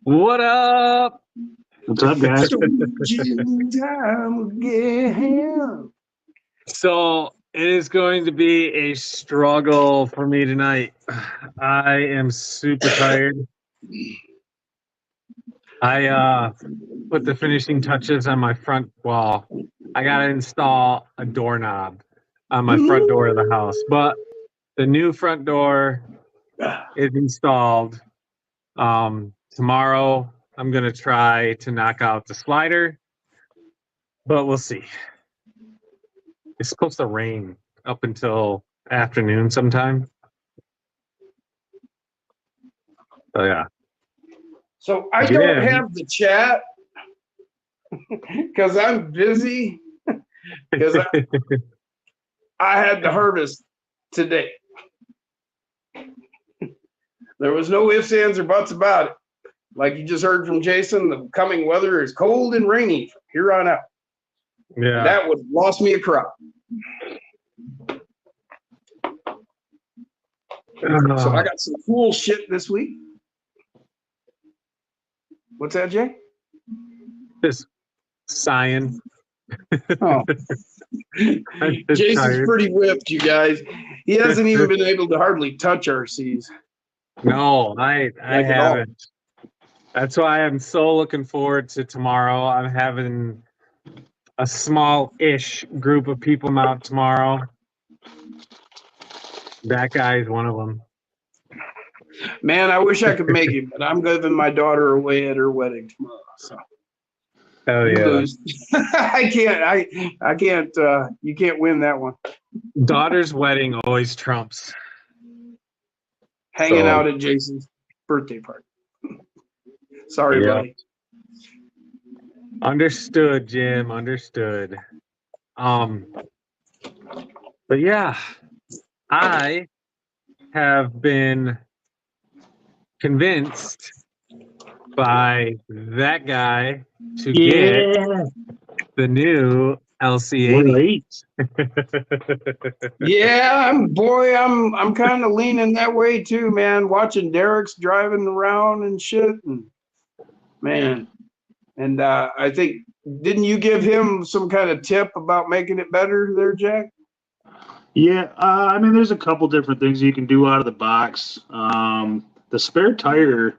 What up? What's up, guys? Time again. So it is going to be a struggle for me tonight. I am super tired. I put the finishing touches on my front wall. I gotta install a doorknob on my front door of the house. But the new front door is installed. Tomorrow I'm gonna try to knock out the slider, but we'll see. It's supposed to rain up until afternoon sometime. Oh yeah. So I don't Jim. have the chat because I'm busy because I had to harvest today. There was no ifs, ands, or buts about it. Like you just heard from Jason, the coming weather is cold and rainy from here on out. Yeah. That would have lost me a crop. So I got some cool shit this week. What's that, Jay? Just sighing. Oh, I'm just Jason's tired. pretty whipped, you guys. He hasn't even been able to hardly touch RCs. No, I Like at all. haven't. That's why I'm so looking forward to tomorrow. I'm having a small-ish group of people out tomorrow. That guy is one of them. Man, I wish I could make it, but I'm giving my daughter away at her wedding tomorrow. So Hell you yeah. lose. I can't. You can't win that one. Daughter's wedding always trumps. Hanging So- out at Jason's birthday party. Sorry, Yeah. buddy. Understood, Jim. Understood. But yeah, I have been convinced by that guy to get the new We're LC80. late. Yeah, I'm kind of leaning that way too, man. Watching Derek's driving around and shit, and man, and I think didn't you give him some kind of tip about making it better there, Jack? Yeah, I mean, there's a couple different things you can do out of the box. The spare tire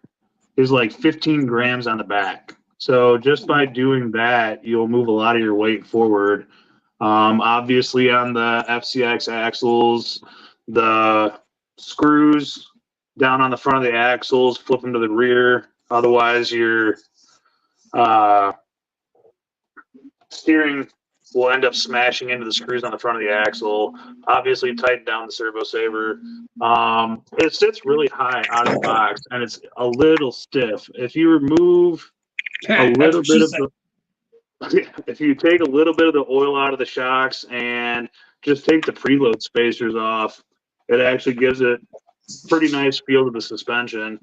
is like 15 grams on the back. So just by doing that, you'll move a lot of your weight forward. Obviously, on the FCX axles, the screws down on the front of the axles flip them to the rear. Otherwise, your steering will end up smashing into the screws on the front of the axle. Obviously, tighten down the servo saver. It sits really high out of the box, and it's a little stiff. If you remove a little bit of the, if you take a little bit of the oil out of the shocks and just take the preload spacers off, it actually gives it pretty nice feel to the suspension.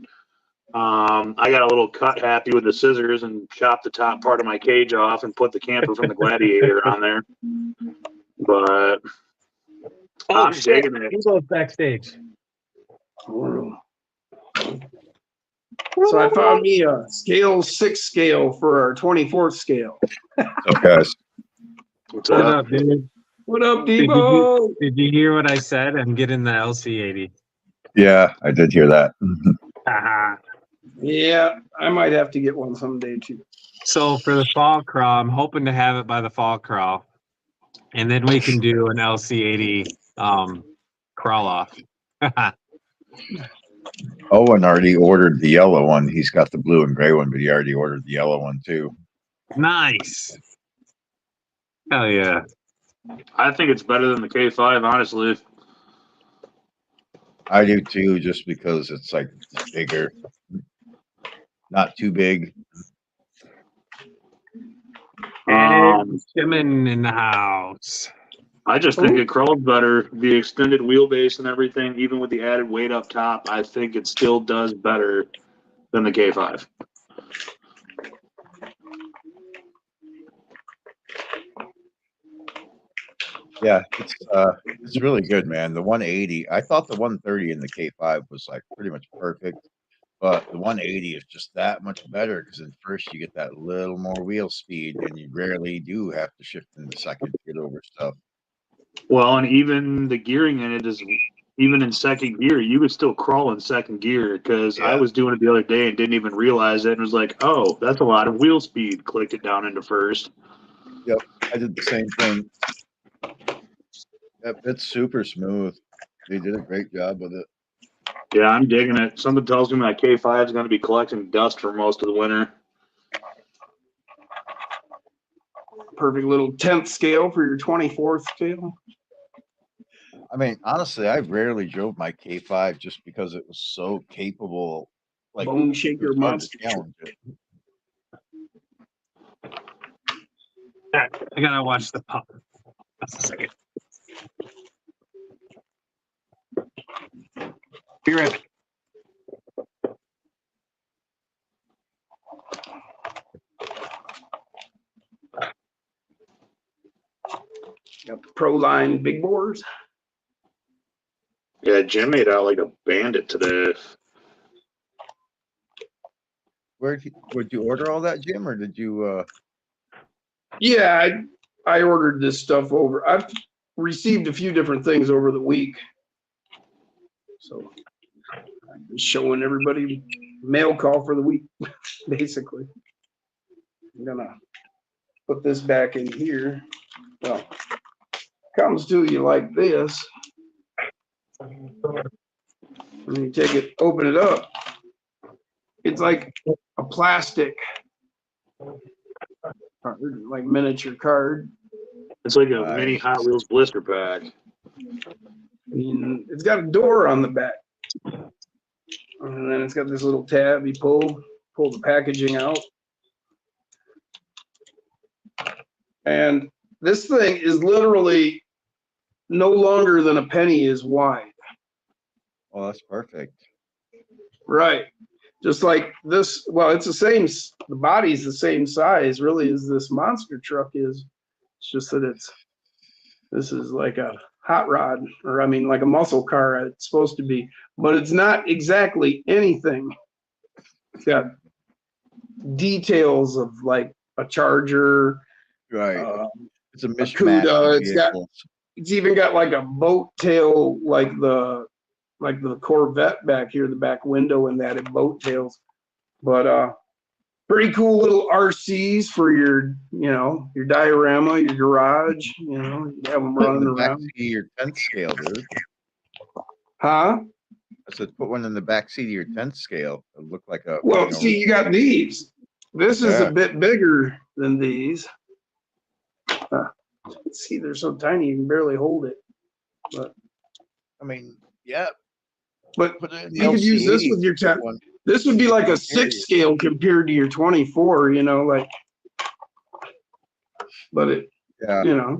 I got a little cut happy with the scissors and chopped the top part of my cage off and put the camper from the Gladiator on there. But I'm digging it. He goes backstage. So I found me a scale 6 scale for our 24th scale. Up, guys? What's What up? up, dude? What up, Did Debo? you hear what I said? I'm getting the LC80. Yeah, I did hear that. Haha. Yeah, I might have to get one someday too. So for the fall crawl, I'm hoping to have it by the fall crawl, and then we can do an LC80 crawl off. Owen already ordered the yellow one. He's got the blue and gray one, but he already ordered the yellow one too. Nice. Hell yeah. I think it's better than the K5, honestly. I do too, just because it's like bigger, not too big. And Shimon in the house. I just think it crawls better. The extended wheelbase and everything, even with the added weight up top, I think it still does better than the K5. Yeah, it's really good, man. The 180, I thought the 130 in the K5 was like pretty much perfect. But the 180 is just that much better because at first you get that little more wheel speed, and you rarely do have to shift into second to get over stuff. Well, and even the gearing in it is, even in second gear, you would still crawl in second gear because I Yeah. was doing it the other day and didn't even realize it and was like, oh, that's a lot of wheel speed. Clicked it down into first. Yep, I did the same thing. Yep, it's super smooth. They did a great job with it. Yeah, I'm digging it. Something tells me my K5 is going to be collecting dust for most of the winter. Perfect little 10th scale for your 24th scale. I mean, honestly, I rarely drove my K5 just because it was so capable. Like, Bone it shaker was hard to monster truck. challenge it. I gotta watch the pup. That's a second. Be right back. Got the Pro Line big bores. Yeah, Jim made out like a bandit today. Would you order all that, Jim, or did you? Yeah, I ordered this stuff over. I've received a few different things over the week. So I'm just showing everybody mail call for the week, basically. I'm gonna put this back in here. Well, comes to you like this. When you take it, open it up, it's like a plastic card, like miniature card. It's like a Nice. mini Hot Wheels blister pack. And it's got a door on the back. And then it's got this little tab. You pull the packaging out. And this thing is literally no longer than a penny is wide. Oh, that's perfect. Right. Just like this, well, it's the same, the body's the same size really as this monster truck is. It's just that this is like a hot rod, or I mean like a muscle car it's supposed to be, but it's not exactly anything. It's got details of like a Charger, Right. It's a a mishmash CUDA. of vehicles. It's even got like a boat tail, like the Corvette back here, the back window, and that it boat tails. But pretty cool little RCs for your, your diorama, your garage. You have them Put in running the back around. seat of your 10th scale, dude. Huh? I said, put one in the back seat of your 10th scale. It looked like a. Well, see, you got these. This is a bit bigger than these. See, they're so tiny you can barely hold it. But I mean, yeah. But Put it in the you could use this LC80 with your 10. one. This would be like a 6 scale compared to your 24, like. But it, Yeah.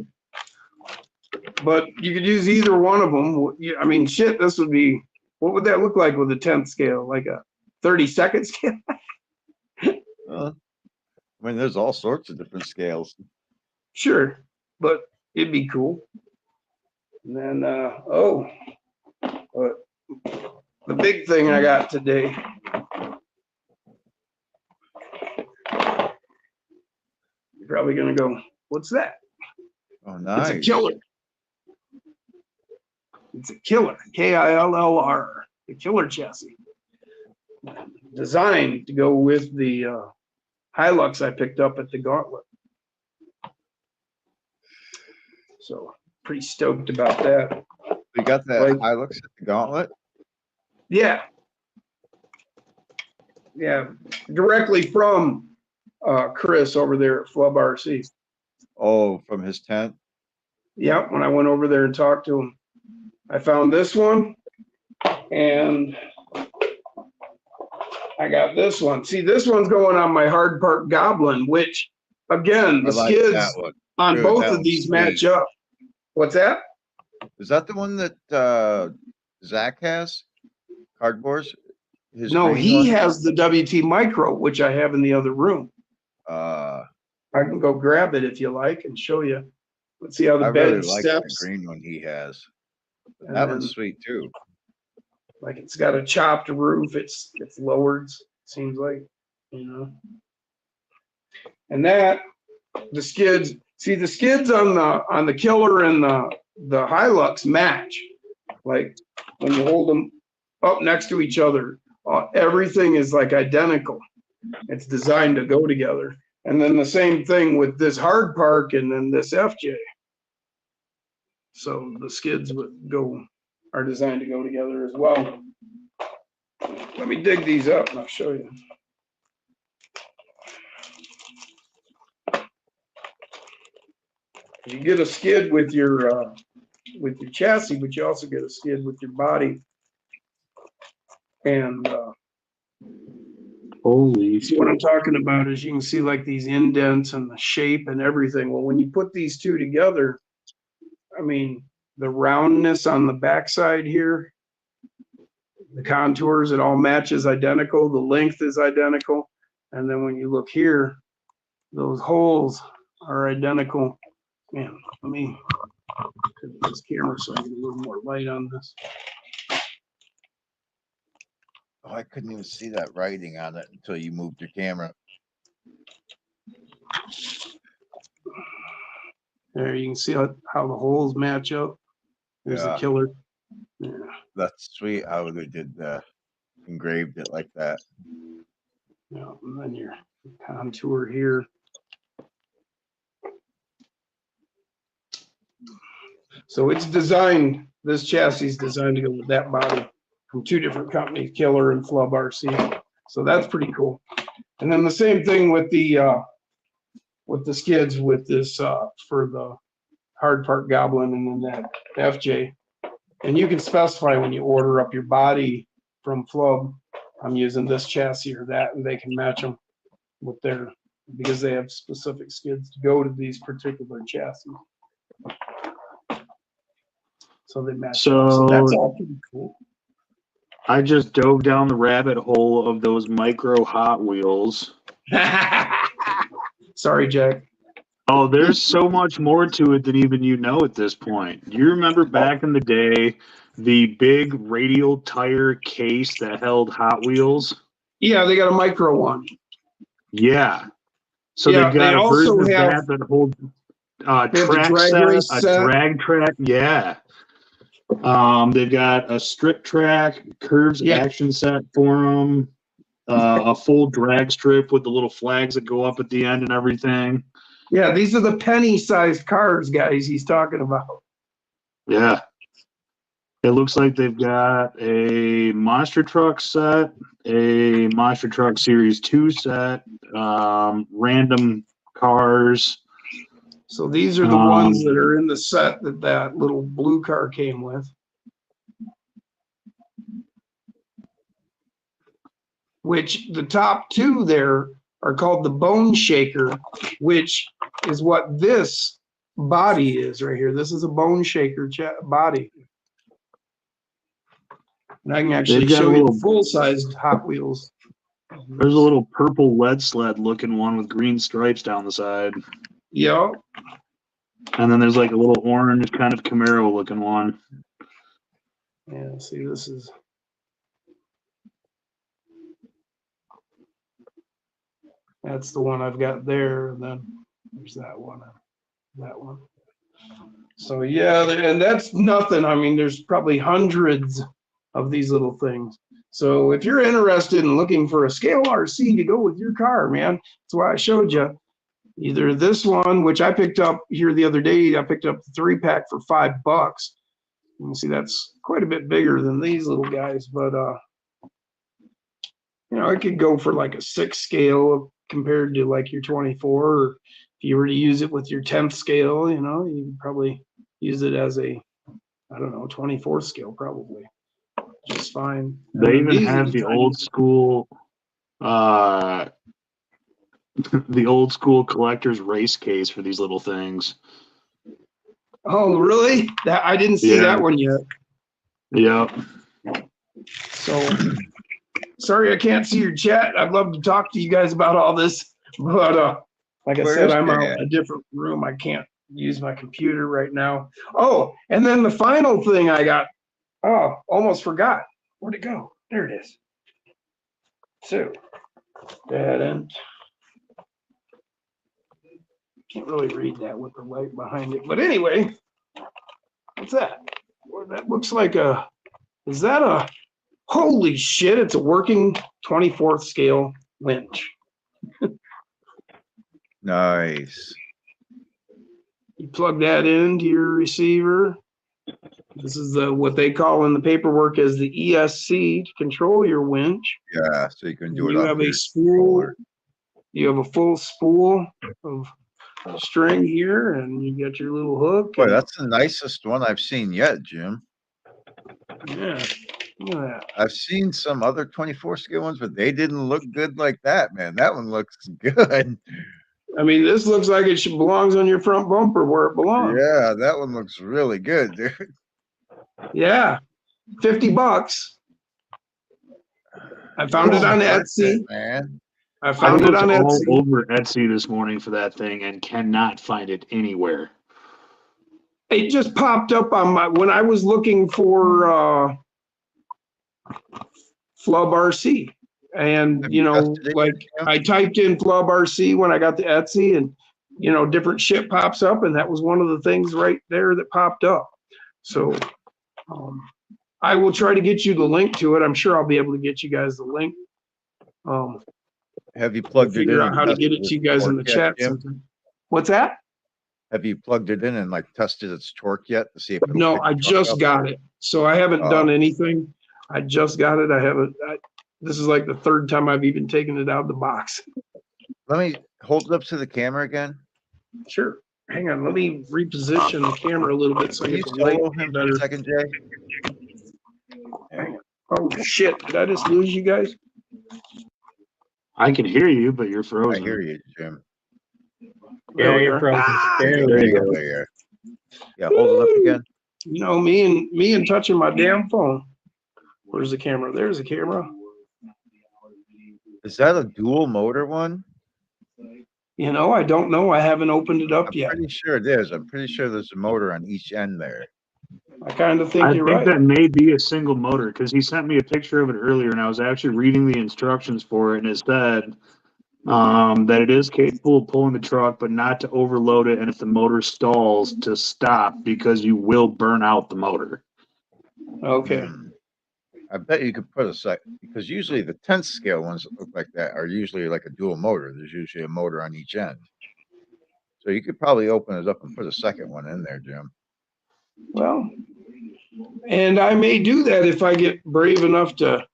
But you could use either one of them. I mean, shit, this would be, what would that look like with a 10th scale? Like a 32nd scale? I mean, there's all sorts of different scales. Sure, but it'd be cool. And then, but the big thing I got today. You're probably gonna go, what's that? Oh, nice. It's a killer. It's a killer. KILLR. The killer chassis. Designed to go with the Hilux I picked up at the Gauntlet. So pretty stoked about that. You got that Hilux at the Gauntlet? Yeah. Yeah. Directly from Chris over there at Flub RC. Oh, from his tent? Yep. When I went over there and talked to him, I found this one and I got this one. See, this one's going on my Hard Park Goblin, which again, the skids on both of these match up. What's that? Is that the one that Zach has? Cardboards? No, he has the WT Micro, which I have in the other room. I can go grab it if you like and show you. Let's see how the bed really like steps. the green one he has. That one's sweet too. Like it's got a chopped roof. It's lowered. Seems like, you know. And that the skids. See the skids on the Killer and the Hilux match. Like when you hold them up next to each other, everything is like identical. It's designed to go together. And then the same thing with this hard park and then this FJ. So the skids are designed to go together as well. Let me dig these up and I'll show you. You get a skid with your chassis, but you also get a skid with your body. And holy see what I'm talking about is you can see like these indents and the shape and everything. Well, when you put these two together, I mean, the roundness on the backside here, the contours, it all matches identical. The length is identical. And then when you look here, those holes are identical. Man, let me pivot this camera so I get a little more light on this. Oh, I couldn't even see that writing on it until you moved your camera. There, you can see how the holes match up. There's the Killer. Yeah. That's sweet how they did engraved it like that. Yeah, and then your contour here. So it's designed, this chassis is designed to go with that body from two different companies, Killer and Flub RC. So that's pretty cool. And then the same thing with the skids with this for the hard part Goblin and then that FJ. And you can specify when you order up your body from Flub, I'm using this chassis or that, and they can match them with their, because they have specific skids to go to these particular chassis. So they match. So that's all pretty cool. I just dove down the rabbit hole of those micro Hot Wheels. Sorry, Jack. Oh, there's so much more to it than even you know at this point. Do you remember back in the day, the big radial tire case that held Hot Wheels? Yeah, they got a micro one. Yeah. So Yeah, they've got they a also version of have- that holds track drag set, race a set. drag track. Yeah. They've got a strip track, curves action set for them, a full drag strip with the little flags that go up at the end and everything. Yeah, these are the penny-sized cars, guys, he's talking about. Yeah. It looks like they've got a Monster Truck set, a Monster Truck Series 2 set, random cars. So these are the ones that are in the set that little blue car came with. Which the top two there are called the Bone Shaker, which is what this body is right here. This is a Bone Shaker body. And I can actually show you the full-sized Hot Wheels. There's a little purple lead sled looking one with green stripes down the side. Yep. And then there's like a little orange kind of Camaro looking one. Yeah, see, this is... That's the one I've got there, and then there's that one. So yeah, and that's nothing. I mean, there's probably hundreds of these little things. So if you're interested in looking for a scale RC to go with your car, man, that's why I showed you. Either this one, which I picked up here the other day, I picked up the 3-pack for $5. You can see that's quite a bit bigger than these little guys, but you know, it could go for like a 6 scale compared to like your 24, or if you were to use it with your 10th scale, you know, you could probably use it as a, I don't know, 24 scale probably. Just fine. They even have the old school the old school collector's race case for these little things. Oh, really? That I didn't see that one yet. Yep. So sorry I can't see your chat. I'd love to talk to you guys about all this, but like I said, I'm out in a different room. I can't use my computer right now. Oh, and then the final thing I got, oh, almost forgot. Where'd it go? There it is. So, that end. Can't really read that with the light behind it. But anyway, what's that? Well, that looks like a, is that a, holy shit, it's a working 24th scale winch. Nice. You plug that into your receiver. This is what they call in the paperwork as the ESC to control your winch. Yeah, so you can do it. You have a spool. You have a full spool of string here, and you got your little hook. Boy, that's the nicest one I've seen yet, Jim. Yeah, look at that. I've seen some other 24 scale ones, but they didn't look good like that, man. That one looks good. I mean, this looks like it belongs on your front bumper where it belongs. Yeah, that one looks really good, dude. Yeah, $50. I found it on Etsy. Man. I found it on all Etsy. over Etsy this morning for that thing and cannot find it anywhere. It just popped up on my, when I was looking for Flub RC. And, Have you you know, tested it like yet? I typed in Flub RC when I got to Etsy, and, you know, different shit pops up. And that was one of the things right there that popped up. So I will try to get you the link to it. I'm sure I'll be able to get you guys the link. Have you plugged it in? Figure out and how to tested get it its to you guys in the torque yet, chat Jim? sometime. What's that? Have you plugged it in and like tested its torque yet to see if it'll No, pick I the truck just up? got it. So I haven't Oh. done anything. I just got it. I haven't, this is like the third time I've even taken it out of the box. Let me hold it up to the camera again. Sure. Hang on. Let me reposition the camera a little bit so I Can you get the light solo him for better. a second, Jay? Hang on. Oh shit. Did I just lose you guys? I can hear you, but you're I frozen. hear you, Jim. There Yeah, we you're are. frozen. There There we you go. go. There you are. Yeah, hold it up again. You know, me and touching my damn phone. Where's the camera? There's the camera. Is that a dual motor one? You know, I don't know. I haven't opened it up I'm yet. pretty sure it is. I'm pretty sure there's a motor on each end there. I kind of think I you're think right. that may be a single motor because he sent me a picture of it earlier, and I was actually reading the instructions for it, and it said that it is capable of pulling the truck, but not to overload it, and if the motor stalls, to stop because you will burn out the motor. Okay. I bet you could put a sec because usually the 10th scale ones that look like that are usually like a dual motor. There's usually a motor on each end. So you could probably open it up and put a second one in there, Jim. Well, and I may do that if I get brave enough to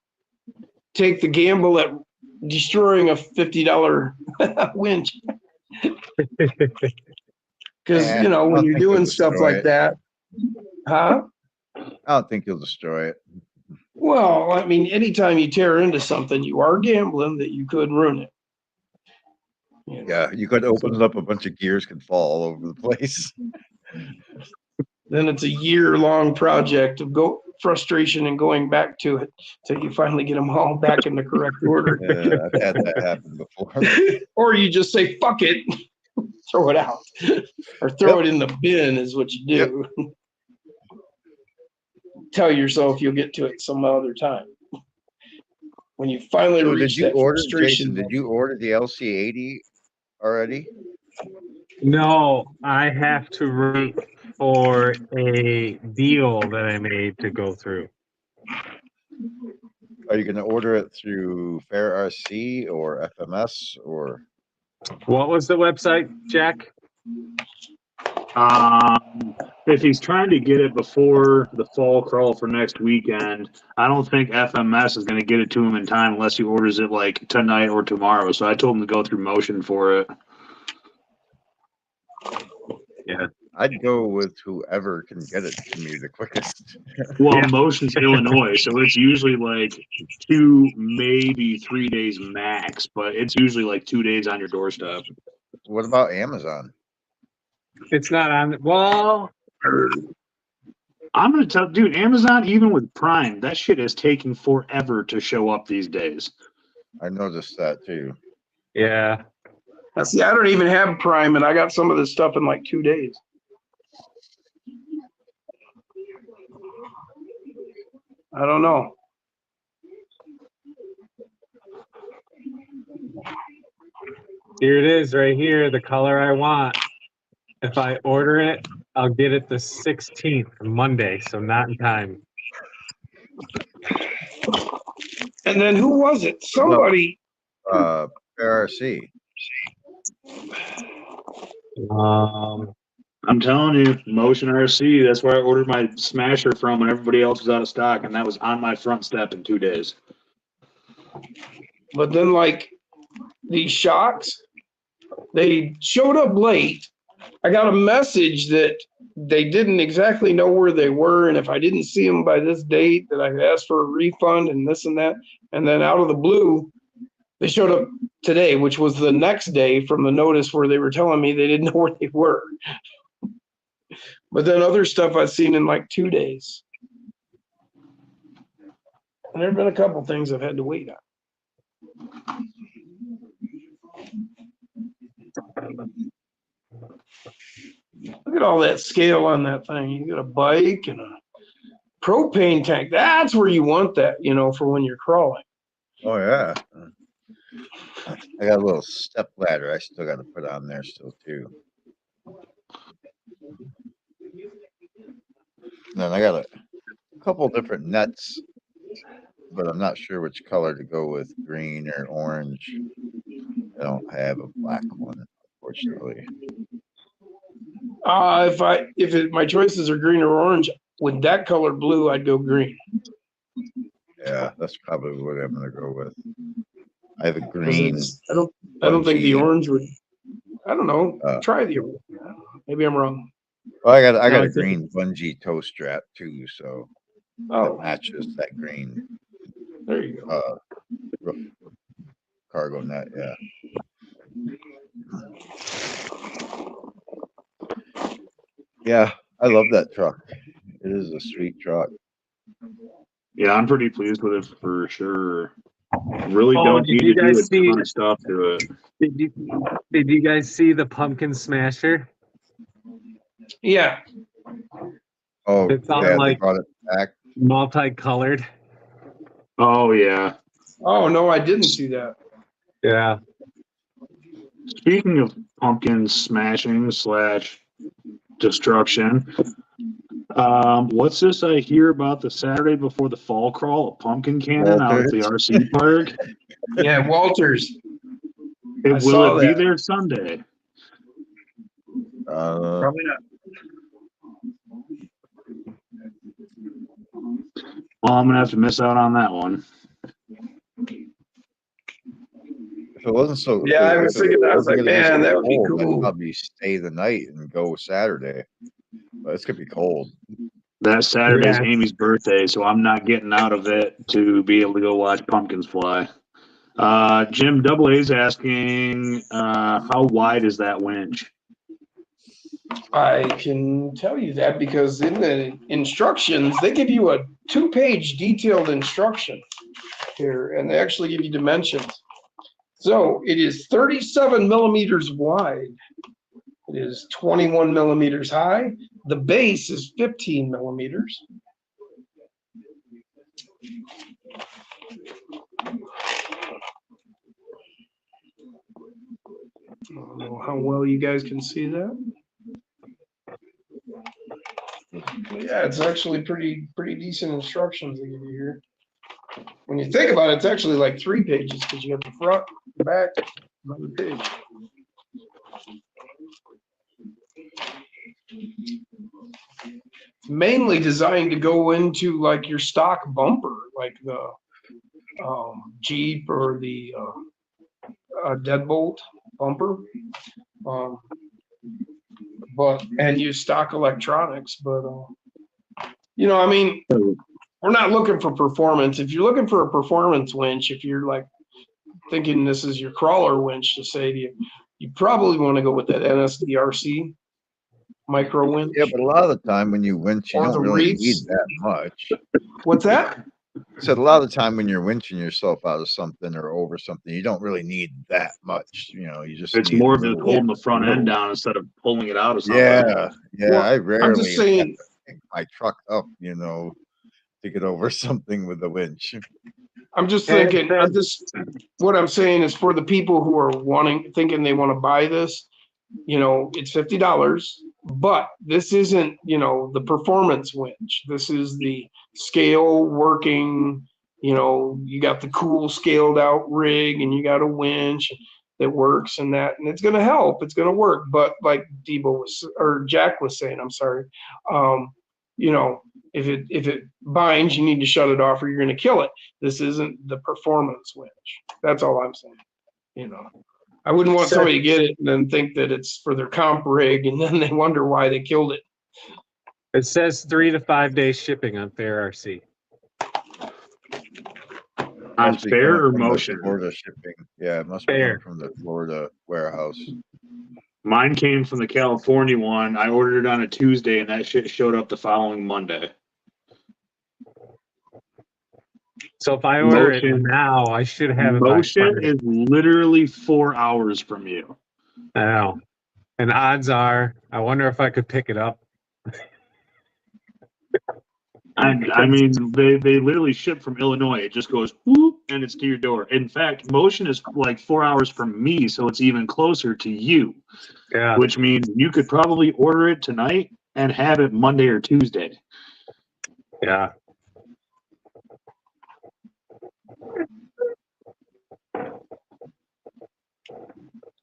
take the gamble at destroying a $50 winch. Because, you know, I when don't you're think you'll doing stuff destroy like it. that, huh? I don't think you'll destroy it. Well, I mean, anytime you tear into something, you are gambling that you could ruin it. You know? Yeah, you could open it up, a bunch of gears could fall all over the place. Then it's a year-long project of frustration and going back to it till you finally get them all back in the correct order. I've had that happen before. Or you just say, fuck it, throw it out. Or throw it in the bin is what you do. Tell yourself you'll get to it some other time. When you finally So reach that frustration. Jason, did you order the LC80 already? No, I have to wait for a deal that I made to go through. Are you going to order it through Fair RC or FMS or? What was the website, Jack? If he's trying to get it before the fall crawl for next weekend, I don't think FMS is going to get it to him in time unless he orders it like tonight or tomorrow. So I told him to go through Motion for it. Yeah. I'd go with whoever can get it to me the quickest. Well, Yeah. Motion's Illinois, so it's usually like 2, maybe 3 days max, but it's usually like 2 days on your doorstep. What about Amazon? It's not on. Well, I'm going to tell, dude, Amazon, even with Prime, that shit is taking forever to show up these days. I noticed that too. yeah. Now, see, I don't even have Prime, and I got some of this stuff in like 2 days. I don't know. Here it is right here, the color I want. If I order it, I'll get it the 16th, Monday, so not in time. And then who was it? Somebody. RC. I'm telling you, Motion RC. That's where I ordered my Smasher from when everybody else was out of stock, and that was on my front step in 2 days. But then, like, these shocks, they showed up late. I got a message that they didn't exactly know where they were, and if I didn't see them by this date, that I could ask for a refund and this and that. And then out of the blue, they showed up today, which was the next day from the notice where they were telling me they didn't know where they were. But then other stuff I've seen in like 2 days. And there have been a couple things I've had to wait on. Look at all that scale on that thing. You got a bike and a propane tank. That's where you want that, you know, for when you're crawling. Oh yeah. I got a little step ladder I still got to put on there still too. And then I got a couple different nets, but I'm not sure which color to go with, green or orange. I don't have a black one, unfortunately. My choices are green or orange, with that color blue, I'd go green. Yeah, that's probably what I'm gonna go with. I have a green. I don't think the orange would. I don't know. Try the orange. Maybe I'm wrong. Well, I got a green bungee toe strap too, so Oh, that matches that green there you go. cargo net. Yeah. Yeah, I love that truck. It is a sweet truck. Yeah, I'm pretty pleased with it for sure. Really Oh, don't did need you to do guys a see- ton of stuff to it. Did you guys see the pumpkin smasher? Yeah. Oh, It's on, yeah, they like, brought it back. multicolored. Oh yeah. Oh no, I didn't see that. Yeah. Speaking of pumpkin smashing / destruction, what's this I hear about the Saturday before the fall crawl at Pumpkin Cannon out at the RC park? Yeah, Walters. Will it be there Sunday? Probably not. Well, I'm gonna have to miss out on that one. If it wasn't so, Yeah, I was thinking, I was like, man, that would be I'd cool. probably stay the night and go Saturday, but it's gonna be cold. That Saturday's Yeah. Amy's birthday, so I'm not getting out of it to be able to go watch pumpkins fly. Jim Double A's asking, how wide is that winch? I can tell you that because in the instructions, they give you a 2-page detailed instruction here, and they actually give you dimensions. So it is 37 millimeters wide. It is 21 millimeters high. The base is 15 millimeters. I don't know how well you guys can see that. Yeah, it's actually pretty decent instructions they give you here. When you think about it, it's actually like 3 pages because you have the front, the back, another page. It's mainly designed to go into like your stock bumper, like the Jeep or the Deadbolt bumper. And use stock electronics, but you know, I mean, we're not looking for performance. If you're looking for a performance winch, if you're like thinking this is your crawler winch to say to you, you probably want to go with that NSDRC micro winch. Yeah, but a lot of the time when you winch, you don't really need that much. What's that? I said a lot of the time when you're winching yourself out of something or over something, you don't really need that much. You know, you just It's need more a of just little- holding the front end down instead of pulling it out of something. Yeah, yeah. Well, I rarely I'm just saying, have to pick my truck up, you know, to get over something with the winch. I'm just And thinking, what I'm saying is for the people who are thinking they want to buy this, it's $50, but this isn't, the performance winch. This is the scale working, you got the cool scaled out rig and you got a winch that works and it's going to help. It's going to work. But like Jack was saying, I'm sorry, if it binds, you need to shut it off or you're going to kill it. This isn't the performance winch. That's all I'm saying. I wouldn't want somebody to get it and then think that it's for their comp rig and then they wonder why they killed it. It says 3 to 5 days shipping on Fair RC. On Must be Fair coming or from the Motion? Florida shipping. Yeah, it must be Fair. coming from the Florida warehouse. Mine came from the California one. I ordered it on a Tuesday, and that shit showed up the following Monday. So if I order it Motion. now, I should have it by Motion Friday. is literally 4 hours from you. I know. And odds are, I wonder if I could pick it up. I mean, they literally ship from Illinois. It just goes whoop, and it's to your door. In fact, Motion is like 4 hours from me, so it's even closer to you. Yeah. Which means you could probably order it tonight and have it Monday or Tuesday. Yeah.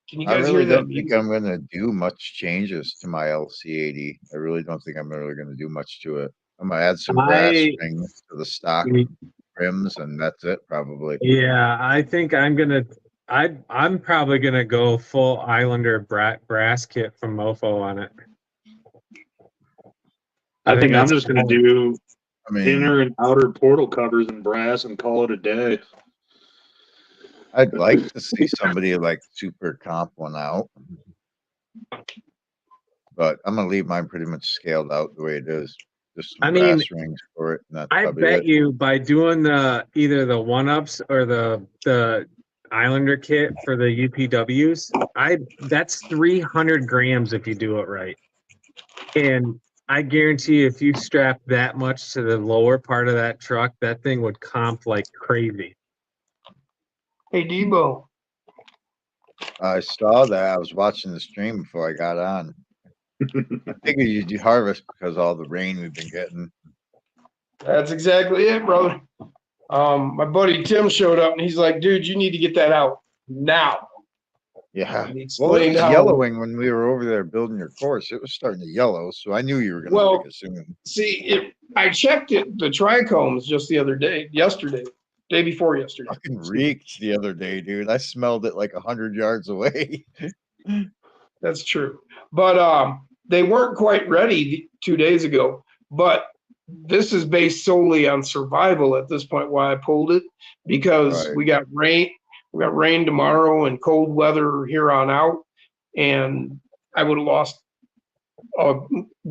Can you I guys really hear that don't think music? I'm going to do much changes to my LC80. I really don't think I'm really going to do much to it. I'm going to add some brass rings to the stock rims, and that's it probably. Yeah, I think I'm probably gonna go full Islander brass kit from Mofo on it. I think I'm that's just going to cool. do I mean, inner and outer portal covers in brass and call it a day. I'd like to see somebody like super comp one out, but I'm going to leave mine pretty much scaled out the way it is. Just some brass rings for it, and that's I probably bet it. you by doing either the 1-ups or the Islander kit for the UPWs, that's 300 grams if you do it right. And I guarantee if you strap that much to the lower part of that truck, that thing would comp like crazy. Hey, Debo. I saw that. I was watching the stream before I got on. I figured you'd harvest because all the rain we've been getting. That's exactly it, brother. My buddy Tim showed up and he's like, dude, you need to get that out now. Yeah. He Well, it explained was how yellowing when we were over there building your course. It was starting to yellow, so I knew you were going to pick it soon. See, I checked it, the trichomes just yesterday, day before yesterday. Fucking reeked the other day, dude. I smelled it like 100 yards away. That's true. But they weren't quite ready 2 days ago. But this is based solely on survival at this point, why I pulled it, because Right. we got rain tomorrow and cold weather here on out. And I would have lost a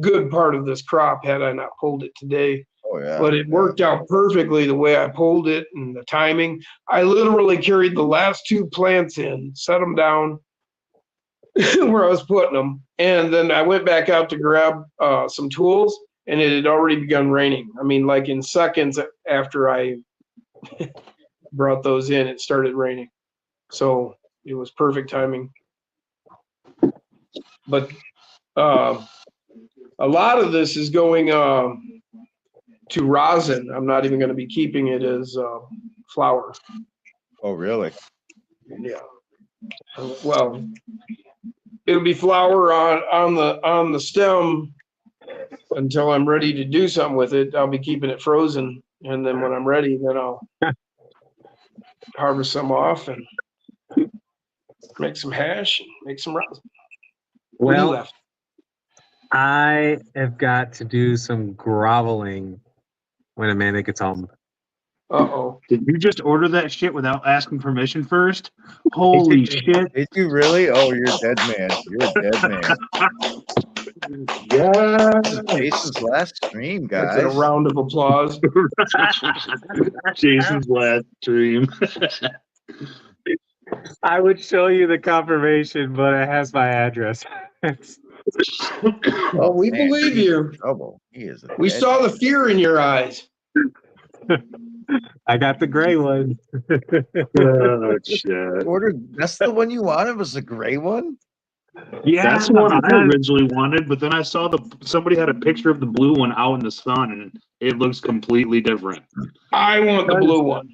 good part of this crop had I not pulled it today. Oh, yeah. But it worked out perfectly the way I pulled it and the timing. I literally carried the last 2 plants in, set them down where I was putting them. And then I went back out to grab some tools, and it had already begun raining. I mean, like in seconds after I brought those in, it started raining. So it was perfect timing. But a lot of this is going to rosin. I'm not even going to be keeping it as flour. Oh, really? Yeah. Well, it'll be flour on the stem until I'm ready to do something with it. I'll be keeping it frozen, and then when I'm ready, then I'll harvest some off and make some hash and make some rosin. Well, I have got to do some groveling when Amanda gets home. Uh-oh. Did you just order that shit without asking permission first? Holy shit. Did you really? Oh, you're a dead man. You're a dead man. Yeah. This is Jason's last stream, That's a guys. round of applause. Jason's last stream. I would show you the confirmation, but it has my address. Well, we Man, believe he's in you. trouble. He is. We saw the fear in your eyes. I got the gray one. Oh, shit. That's the one you wanted, was the gray one? Yeah, That's the one I because- originally wanted, but then I saw somebody had a picture of the blue one out in the sun, and it looks completely different. I want the blue one.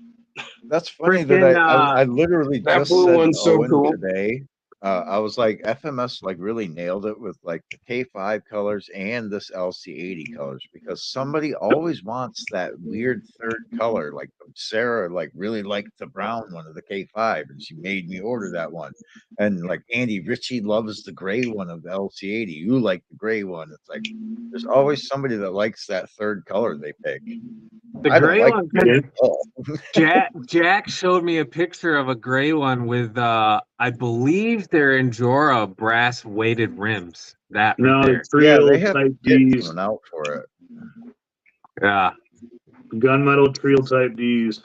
That's funny Freaking, that I literally that just blue said one's so Owen cool. today. I was like, FMS like really nailed it with like the K5 colors and this LC80 colors, because somebody always wants that weird third color. Like Sarah like really liked the brown one of the K5 and she made me order that one. And like Andy Ritchie loves the gray one of the LC80. You like the gray one. It's like there's always somebody that likes that third color they pick. the I don't gray like one. it at all. Jack showed me a picture of a gray one with, I believe they're Endura brass weighted rims. That right No, there. Yeah, Trio they have type kits D's, coming out for it. Yeah. gunmetal Trio type D's.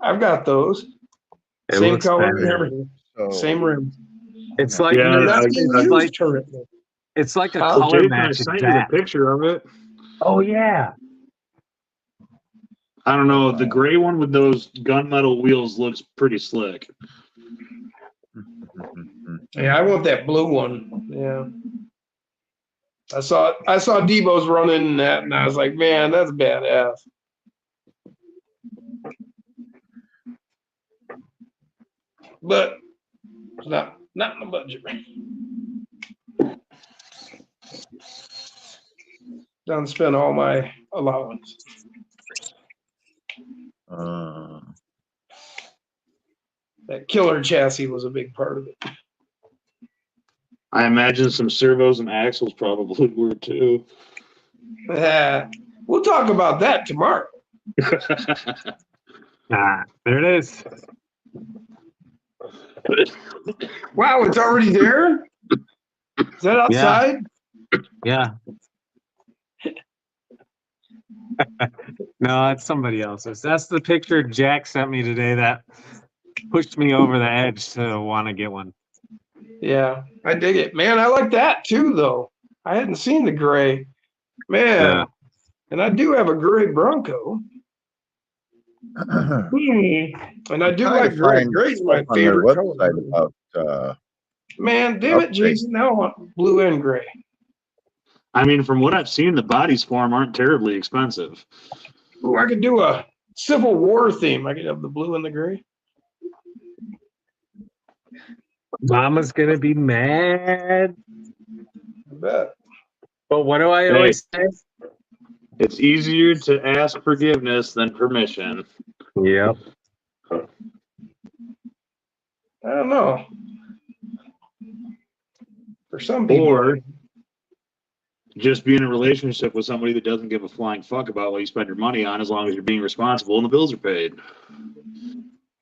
I've got those. It Same looks color and better. everything. So Same rim. It's like Yeah, And that's being it's like used currently. it's like a Huh? color Jason, I matching sent you the back. picture of it. Oh yeah. I don't know. The gray one with those gunmetal wheels looks pretty slick. Yeah, I want that blue one. Yeah. I saw Debo's running that and I was like, man, that's badass. But it's not in the budget. Done spent all my allowance. That killer chassis was a big part of it. I imagine some servos and axles probably were too. We'll talk about that tomorrow. Ah, there it is. Wow, it's already there? Is that outside? Yeah. No, that's somebody else's. That's the picture Jack sent me today that pushed me over the edge to want to get one. Yeah, I dig it. Man, I like that too, though. I hadn't seen the gray. Man, Yeah. and I do have a gray Bronco. And I do trying to like gray. find Gray's my stuff on their favorite website color. about Man, damn it, upgrade. Jason. Now I want blue and gray. I mean, from what I've seen, the bodies for them aren't terribly expensive. Ooh, I could do a Civil War theme. I could have the blue and the gray. Mama's gonna be mad. I bet. But what do I always say? It's easier to ask forgiveness than permission. Yep. I don't know. For some people. Or just be in a relationship with somebody that doesn't give a flying fuck about what you spend your money on, as long as you're being responsible and the bills are paid.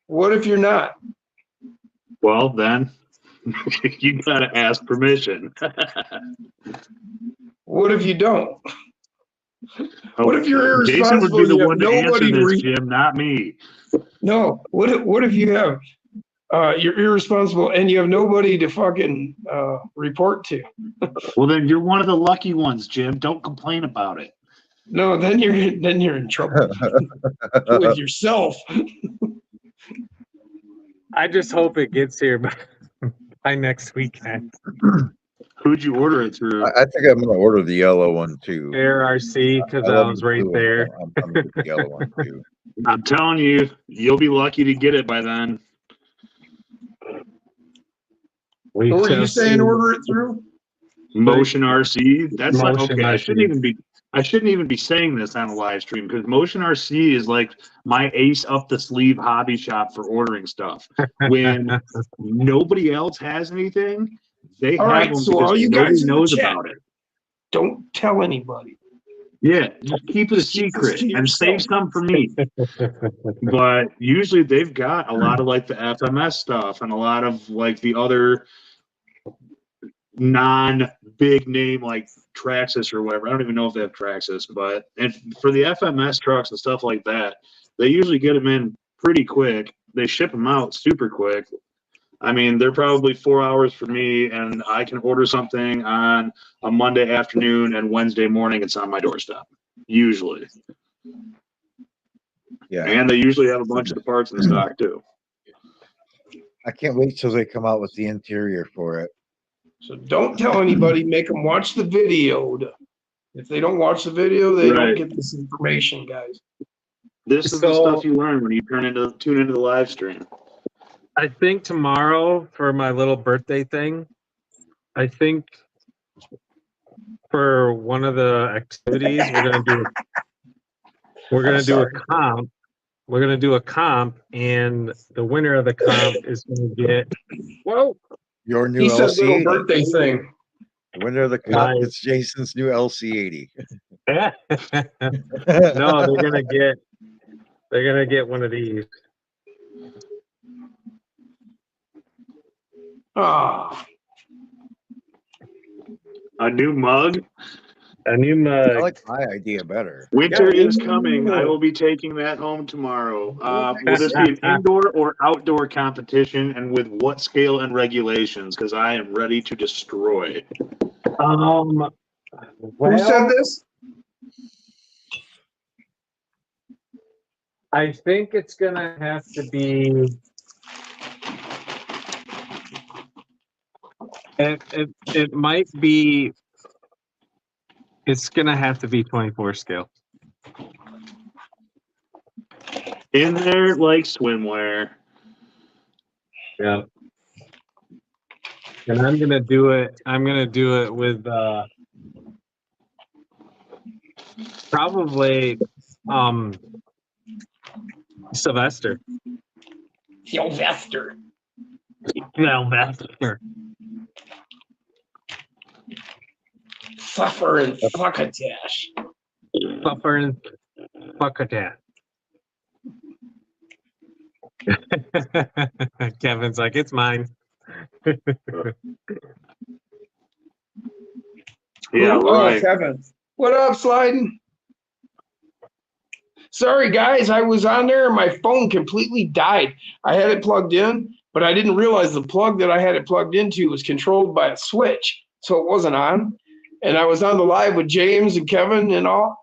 What if you're not? Well, then you gotta ask permission. What if you don't? What if you're Jason would irresponsible be the and you have one to answer nobody this, Jim, not me. No. What if you have you're irresponsible and you have nobody to fucking report to? Well, then you're one of the lucky ones, Jim. Don't complain about it. No, then you're in trouble with yourself. I just hope it gets here by next weekend. Who'd you order it through? I think I'm gonna order the yellow one too. AirRC, because I love was the right blue one, there. but I'm gonna get the yellow one too. I'm telling you, you'll be lucky to get it by then. We What were you shall saying? see. Order it through? Motion RC. That's like Motion okay. RC. I shouldn't even be saying this on a live stream because Motion RC is like my ace up the sleeve hobby shop for ordering stuff. When nobody else has anything, they All have right, them so all because you nobody guys in the knows chat, about it. don't tell anybody. Yeah, just keep it a Just keep this secret to and save yourself. some for me. But usually they've got a lot of like the FMS stuff and a lot of like the other non-big name like Traxxas or whatever. I don't even know if they have Traxxas, but and for the FMS trucks and stuff like that, they usually get them in pretty quick. They ship them out super quick. I mean, they're probably 4 hours for me, and I can order something on a Monday afternoon, and Wednesday morning it's on my doorstep. Usually. Yeah. And they usually have a bunch of the parts in the stock too. I can't wait till they come out with the interior for it. So don't tell anybody. Make them watch the video. If they don't watch the video, they don't Right. get this information, guys. This is the stuff you learn when you tune into the live stream. I think tomorrow for my little birthday thing, I think for one of the activities we're gonna do a comp. We're gonna do a comp, and the winner of the comp is gonna get Your new He said little LC80. birthday thing. The winner of the cup Nice. gets Jason's new LC80. No, they're gonna get one of these. Ah, A new mug. A new mug. I like my idea better. Winter Yeah, is coming. I will be taking that home tomorrow. Will this be an indoor or outdoor competition, and with what scale and regulations? Because I am ready to destroy. who said this? I think it's gonna have to be. It might be. It's gonna have to be 24 scale. In there, like swimwear. Yeah. And I'm gonna do it. I'm gonna do it with probably Sylvester. Sylvester. Suffer and fuckatash. Buffer and Buckatat. Kevin's like, it's mine. Yeah, right. Kevin. What up, Sliding? Sorry, guys. I was on there and my phone completely died. I had it plugged in, but I didn't realize the plug that I had it plugged into was controlled by a switch, so it wasn't on. And I was on the live with James and Kevin and all.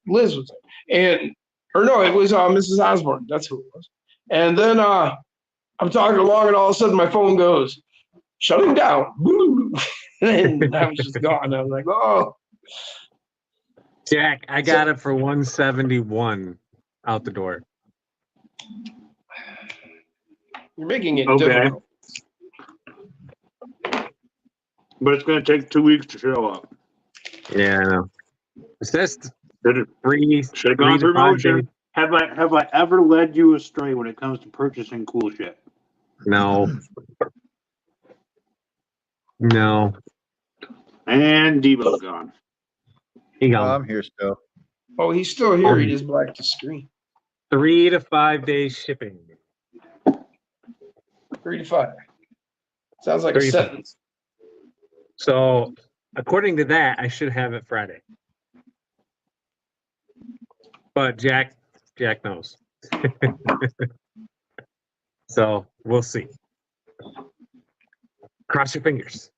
Liz was there. It was Mrs. Osborne. That's who it was. And then I'm talking along, and all of a sudden my phone goes, shutting down. And I was just gone. I was like, oh. Jack, I got it for 171 out the door. You're making it Okay. difficult. But it's going to take 2 weeks to show up. Yeah, I know. It's just Should have three gone to through 5 motion. days. Have I ever led you astray when it comes to purchasing cool shit? No. No. And Debo's gone. He Oh, gone. I'm here still. Oh, he's still here. He just blacked the screen. 3 to 5 days shipping. 3 to 5. Sounds like 3 a to 5. sentence. So, according to that, I should have it Friday. But Jack knows. So, we'll see. Cross your fingers.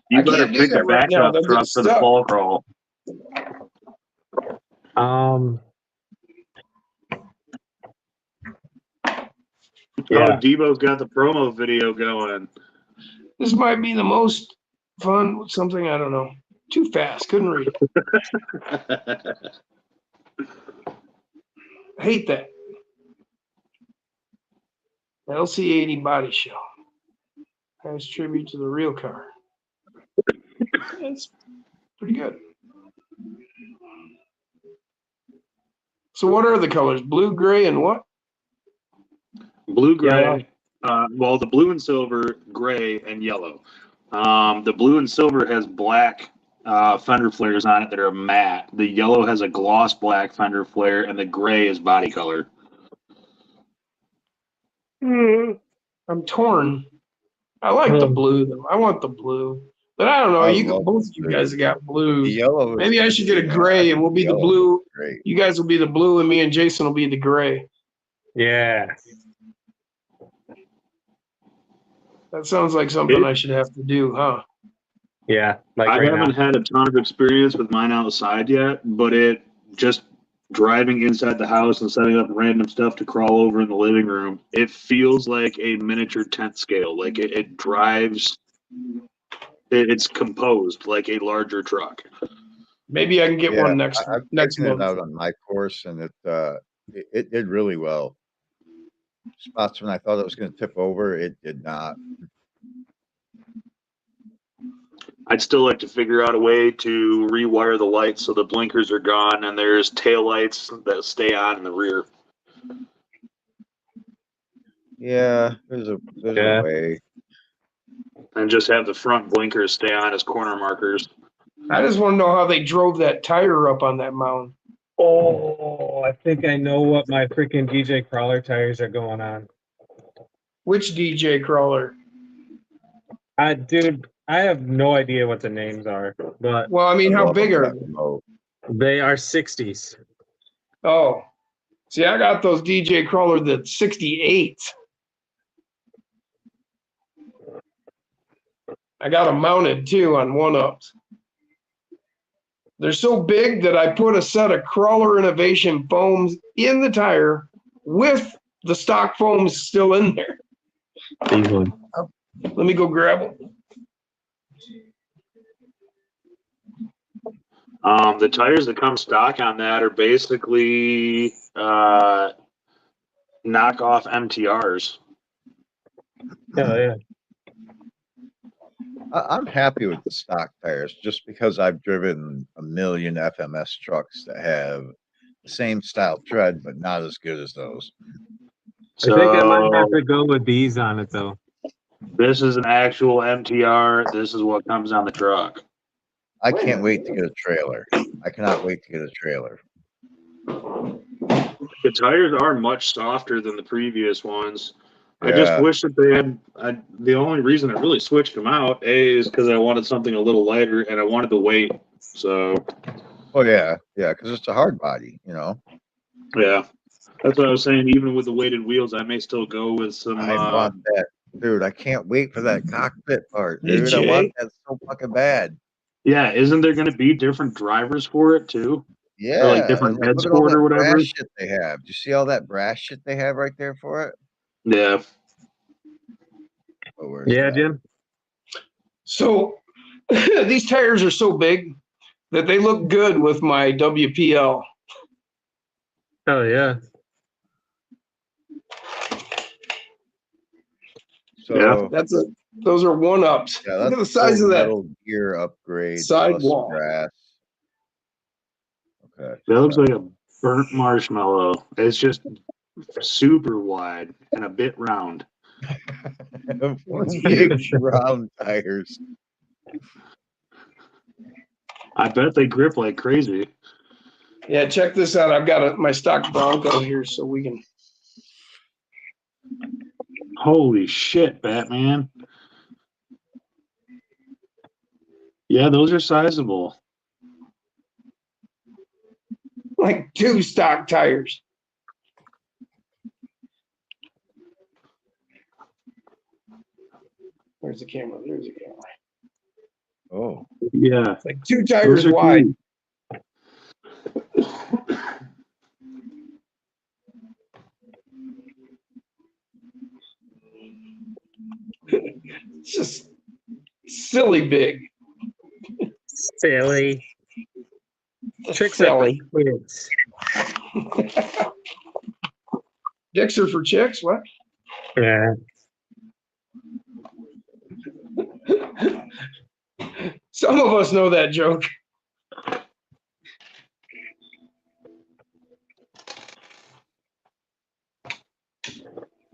You I better can't do pick a that right now. backup They'll truck get for the stuck. fall crawl. Yeah. Oh, Debo's got the promo video going. This might be the most fun with something, I don't know. Too fast. Couldn't read it. I hate that. The LC80 body shell. Has tribute to the real car. It's pretty good. So what are the colors? Blue, gray, and what? Blue, gray. Yellow. Well, the blue and silver, gray, and yellow. The blue and silver has black fender flares on it that are matte. The yellow has a gloss black fender flare, and the gray is body color. I'm torn. I like the blue though. I want the blue. But I don't know. Both of you guys have got The blues. yellow. Maybe I should get a gray and we'll be the blue. Great. You guys will be the blue and me and Jason will be the gray. Yeah. That sounds like something I should have to do, huh? Yeah. Like I right haven't now. had a ton of experience with mine outside yet, but it just driving inside the house and setting up random stuff to crawl over in the living room, it feels like a miniature tent scale. Like it drives, it's composed like a larger truck. Maybe I can get one next I've next taken it month. out on my course, and it did really well. Spots when I thought it was going to tip over, it did not. I'd still like to figure out a way to rewire the lights so the blinkers are gone and there's tail lights that stay on in the rear. Yeah, there's a way. And just have the front blinkers stay on as corner markers. I just want to know how they drove that tire up on that mountain. Oh, I think I know what my freaking DJ Crawler tires are going on. Which DJ crawler? Dude, I have no idea what the names are, but Well, I mean, how big are they? they are 60s. Oh, see, I got those DJ crawler that 68. I got them mounted too on 1-ups. They're so big that I put a set of Crawler Innovation foams in the tire with the stock foams still in there. Easily. Let me go grab them. The tires that come stock on that are basically knockoff MTRs. Hell yeah. I'm happy with the stock tires just because I've driven a million FMS trucks that have the same style tread, but not as good as those. So I think I might have to go with these on it though. this is an actual MTR. This is what comes on the truck. I can't wait to get a trailer. I cannot wait to get a trailer. The tires are much softer than the previous ones. I Yeah. just wish that they had. The only reason I really switched them out, is because I wanted something a little lighter and I wanted the weight. So, Oh yeah, because it's a hard body, you know. yeah, that's what I was saying. Even with the weighted wheels, I may still go with some. I want that, dude. I can't wait for that cockpit part, dude. DJ? I want that so fucking bad. Yeah, isn't there going to be different drivers for it too? Yeah, Or like different head look at all sport that or whatever. brass shit they have. Do you see all that brass shit they have right there for it? Yeah. Oh, where's Yeah, that? Jim. So these tires are so big that they look good with my WPL. Hell yeah. So Those are 1-ups. yeah, Look at that's the size of that metal gear upgrade. sidewall. Brass. Okay. That looks like a burnt marshmallow. It's just super wide and a bit round. Big round tires. I bet they grip like crazy. Yeah, check this out. I've got my stock Bronco here, so we can. Holy shit, Batman. Yeah, those are sizable. Like 2 stock tires. Where's the camera? There's the camera. Oh. Yeah. It's like 2 tires Those are wide. It's just silly big. Silly. Tricks Silly. are for kids. Dicks are for chicks? What? Yeah. Some of us know that joke.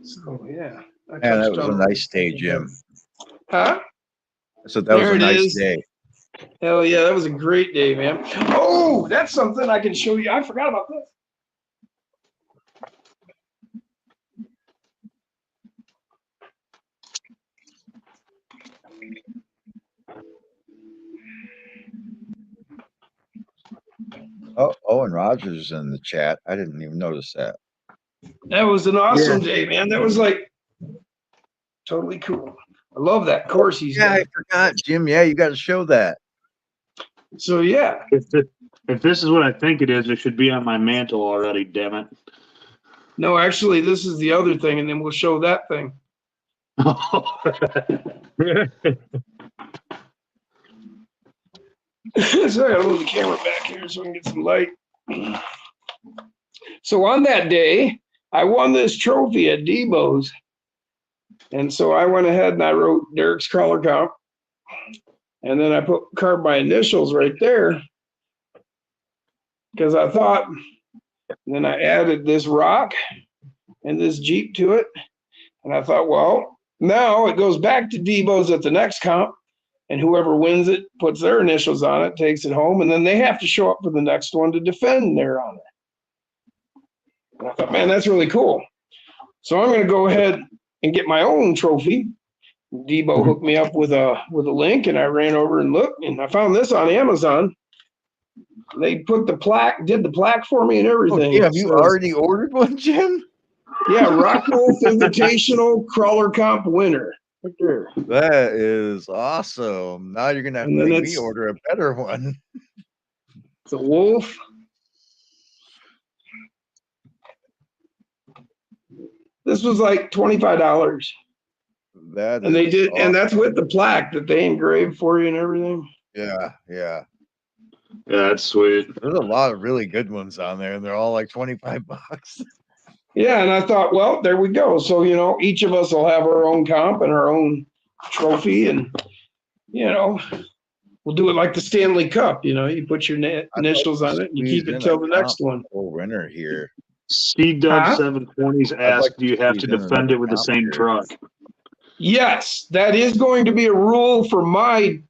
So yeah. Yeah, that was a nice day, Jim. Huh? So that was There a it nice is. day. Hell yeah, that was a great day, man. Oh, that's something I can show you. I forgot about this. Oh, Owen Rogers is in the chat. I didn't even notice that. That was an awesome day, man. That was like totally cool. I love that course he's Yeah, I done. forgot, Jim. Yeah, you got to show that. So yeah. If this is what I think it is, it should be on my mantle already, damn it. No, actually, this is the other thing, and then we'll show that thing. So I gotta move the camera back here so I can get some light. So on that day, I won this trophy at Debo's. And so I went ahead and I wrote Derek's crawler comp. And then I carved my initials right there. Because I thought, and then I added this rock and this Jeep to it. And I thought, well, now it goes back to Debo's at the next comp. And whoever wins it puts their initials on it, takes it home, and then they have to show up for the next one to defend their honor. And I thought, man, that's really cool. So I'm going to go ahead and get my own trophy. Debo hooked me up with a link, and I ran over and looked, and I found this on Amazon. They put the plaque, did the plaque for me and everything. Oh, have you already ordered one, Jim? Yeah, Rock Wolf Invitational Crawler Comp winner. Right there. That is awesome. Now you're gonna have to make me order a better one. It's a wolf. This was like $25. That and they did, awesome. and that's with the plaque that they engraved for you and everything. Yeah, yeah. Yeah, that's sweet. There's a lot of really good ones on there, and they're all like $25. Yeah, and I thought, well, there we go. So, you know, each of us will have our own comp and our own trophy, and, you know, we'll do it like the Stanley Cup. You know, you put your initials on it and you keep it till the next one. Winner here. C-Dub 720s asked, do you have to defend it with the same truck? Yes, that is going to be a rule for my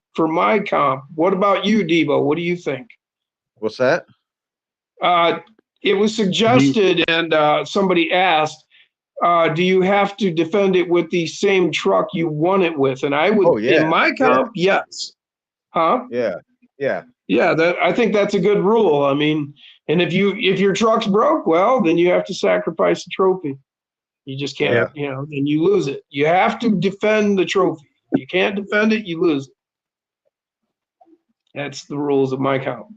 comp. What about you, Debo? What do you think? What's that? It was suggested, and somebody asked, do you have to defend it with the same truck you won it with? And I would, in my comp, yes. Huh? Yeah, yeah. Yeah, I think that's a good rule. I mean, and if your truck's broke, well, then you have to sacrifice the trophy. You just can't, you know, then you lose it. You have to defend the trophy. You can't defend it, you lose it. That's the rules of my comp.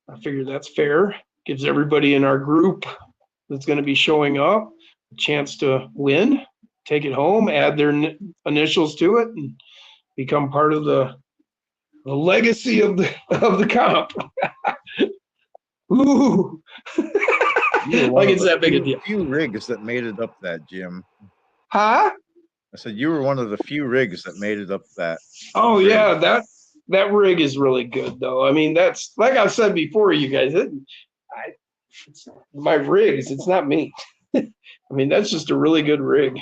I figure that's fair. Gives everybody in our group that's going to be showing up a chance to win, take it home, add their initials to it, and become part of the legacy of the comp. Ooh. Like it's that big a deal. Few rigs that made it up that, Jim. Huh? I said you were one of the few rigs that made it up that. Oh rig. Yeah, that rig is really good though. I mean, that's like I said before, you guys. It's my rigs. It's not me. I meing, that's just a really good rig.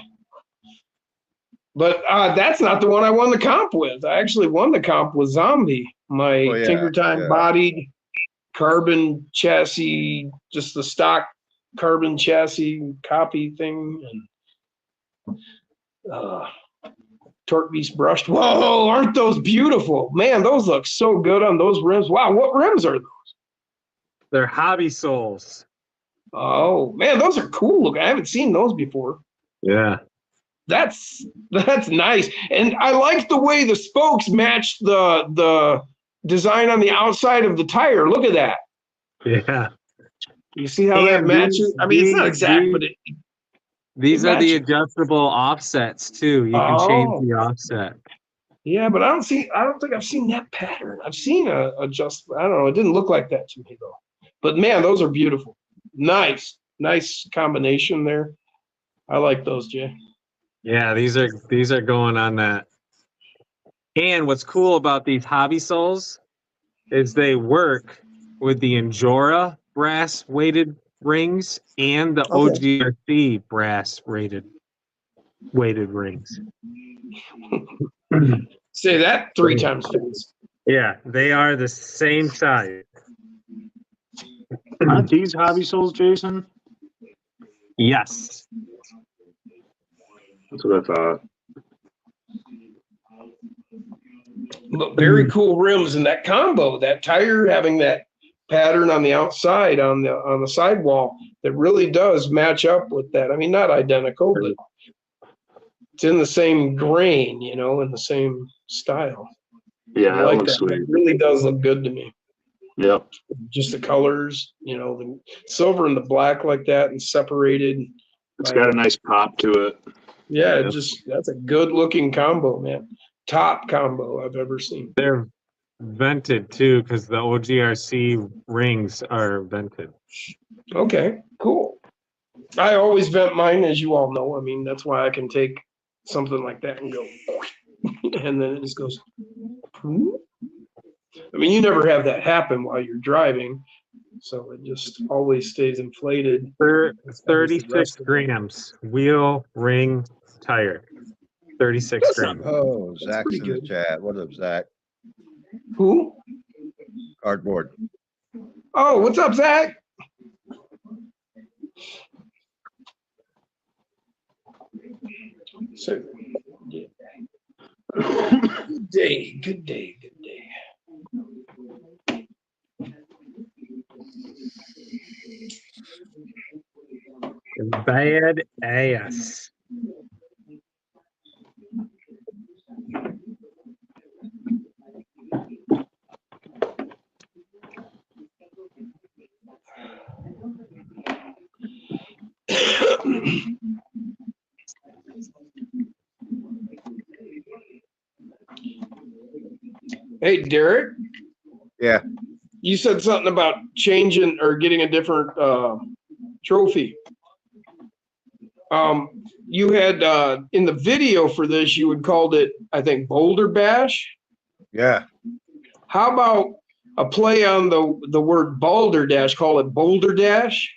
But that's not the one I won the comp with. I actually won the comp with Zombie, my Tinker Time bodied carbon chassis, just the stock carbon chassis copy thing, and Torque Beast brushed. Whoa, aren't those beautiful? Man, those look so good on those rims. Wow, what rims are those? They're Hobby Soles. Oh, man, those are cool looking. I haven't seen those before. Yeah. That's nice. And I like the way the spokes match the design on the outside of the tire. Look at that. Yeah. You see how that matches? I mean, it's not exact, but these are the adjustable offsets too. You can change the offset. Yeah, but I don't think I've seen that pattern. I've seen a I don't know. It didn't look like that to me though. But man, those are beautiful. Nice combination there. I like those, Jay. Yeah, these are going on that. And what's cool about these Hobby Soles is they work with the Injora brass weighted rings and the OGRC brass weighted rings. Say that 3 times fast. Yeah, they are the same size. Aren't these Hobby Soles, Jason? Yes. That's what I thought. But very cool rims in that combo. That tire having that pattern on the outside on the sidewall that really does match up with that. I mean, not identical, but it's in the same grain, you know, in the same style. Yeah, I like that. It really does look good to me. Yep. Just the colors, the silver and the black like that, and separated. It's got a nice pop to it. Yeah, Yep. that's a good looking combo, man. Top combo I've ever seen. They're vented too, because the OGRC rings are vented. Okay, cool. I always vent mine, as you all know. I mean, that's why I can take something like that and go, and then it just goes. I mean, you never have that happen while you're driving, so it just always stays inflated. It's 36 grams. Wheel, ring, tire. 36 That's not grams. bad. Oh, That's Zach's pretty in the good. chat. What up, Zach? Who? Cardboard. Oh, what's up, Zach? So, yeah. Good day, good day, good day. Bad ass. Hey, Derek. Yeah. You said something about changing or getting a different trophy. You had in the video for this, you had called it, I think, Boulder Bash. Yeah. How about a play on the word Boulder Dash? Call it Boulder Dash.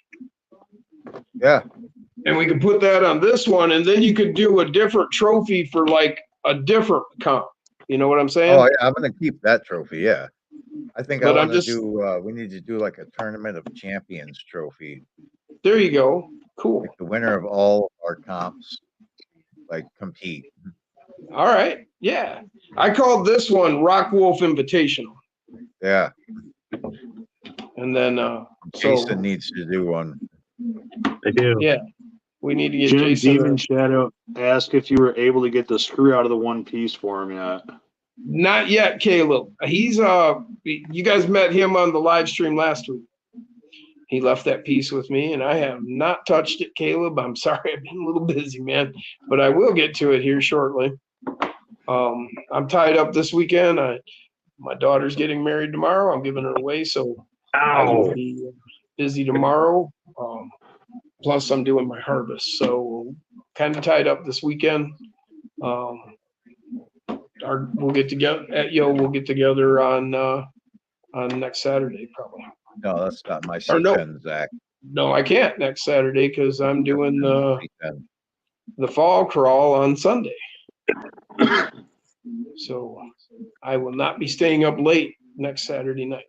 Yeah. And we could put that on this one, and then you could do a different trophy for like a different comp. You know what I'm saying? Oh, yeah. I'm going to keep that trophy. Yeah. I think But I I'm want to just- do, we need to do like a tournament of champions trophy. There you go. Cool. Like the winner of all our comps, like compete. All right. Yeah. I called this one Rock Wolf Invitational. Yeah. And then Jason needs to do one. I do. yeah, we need to get Jim Jason. Demon Shadow asked if you were able to get the screw out of the one piece for him yet. Not yet, Caleb. He's you guys met him on the live stream last week. He left that piece with me, and I have not touched it, Caleb. I'm sorry, I've been a little busy, man, but I will get to it here shortly. I'm tied up this weekend. My daughter's getting married tomorrow. I'm giving her away, so I will be busy tomorrow. Plus, I'm doing my harvest, so kind of tied up this weekend. We'll get together at We'll get together on next Saturday, probably. No, that's not my Or no. C10, Zach. No, I can't next Saturday because I'm doing C10. the fall crawl on Sunday. So I will not be staying up late next Saturday night.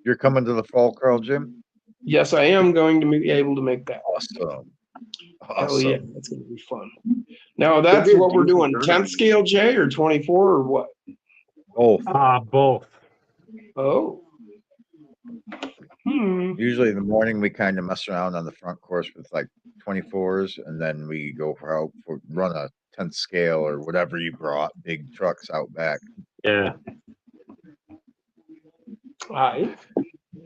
You're coming to the fall crawl, Jim? Yes, I am going to be able to make that. Awesome. Hell yeah, Awesome. that's going to be fun. Now that's what we're doing. 10th scale, Jay, or 24 or what? Both. Both. Oh. Usually in the morning, we kind of mess around on the front course with like 24s, and then we go run a 10th scale or whatever you brought, big trucks out back. Yeah. Aye.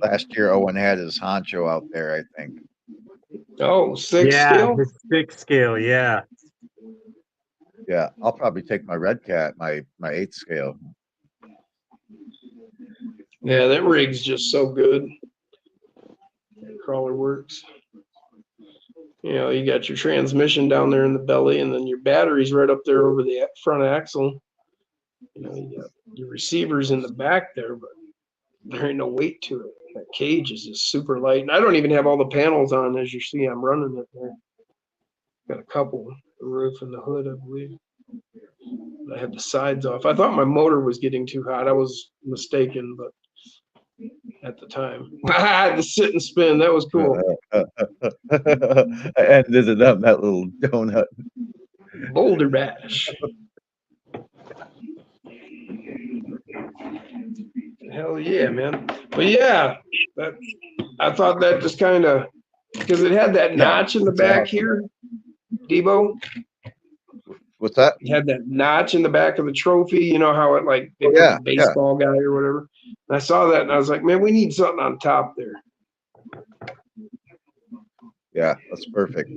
Last year, Owen had his honcho out there, I think. Oh, 6 Yeah, scale? his 6 scale, yeah. Yeah, I'll probably take my Red Cat, my 8th scale. Yeah, that rig's just so good. That crawler works. You got your transmission down there in the belly, and then your battery's right up there over the front axle. You got your receivers in the back there, but there ain't no weight to it. That cage is just super light. And I don't even have all the panels on, as you see. I'm running it there. Got a couple, the roof and the hood, I believe. I had the sides off. I thought my motor was getting too hot. I was mistaken, but at the time. The sit and spin, that was cool. I ended it up that little donut. Boulder Bash. Hell yeah, man. But yeah, I thought that just kind of, because it had that notch in the back here, Debo. What's that? It had that notch in the back of the trophy. You know how it like they put Yeah, the baseball guy or whatever. I saw that and I was like, man, we need something on top there. Yeah, that's perfect.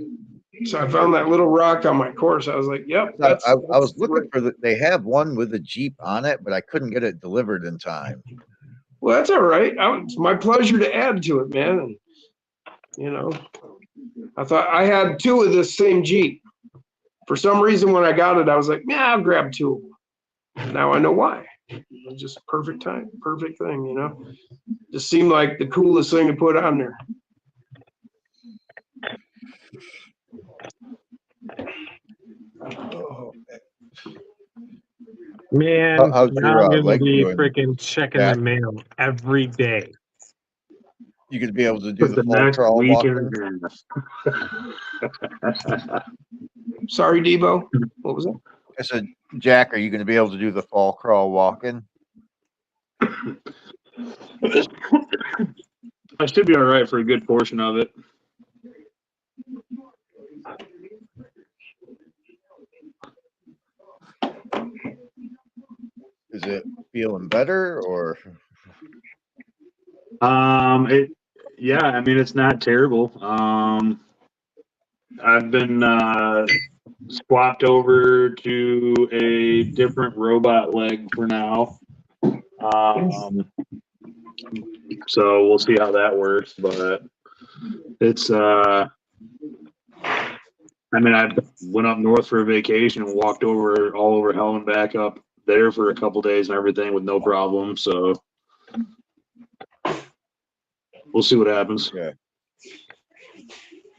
So I found that little rock on my course. I was like, yep. I was looking for they have one with a Jeep on it, but I couldn't get it delivered in time. Well, that's all right. It's my pleasure to add to it, man. And, you know, I thought I had two of this same Jeep. For some reason, when I got it, I was like, yeah, I'll grab two of them. Now I know why. It was just perfect time, perfect thing, you know. Just seemed like the coolest thing to put on there. Oh, Man, how's now your I'm gonna leg be doing? freaking checking Jack? the mail every day. You could be able to do For the the fall next crawl week walking. and a half. Sorry, Debo. What was that? I said, Jack, are you going to be able to do the fall crawl walking? I should be all right for a good portion of it. Is it feeling better or? Yeah, I mean, it's not terrible. I've been swapped over to a different robot leg for now. So we'll see how that works, but it's I mean, I went up north for a vacation and walked over all over hell and back up there for a couple days and everything with no problem. So we'll see what happens. Yeah.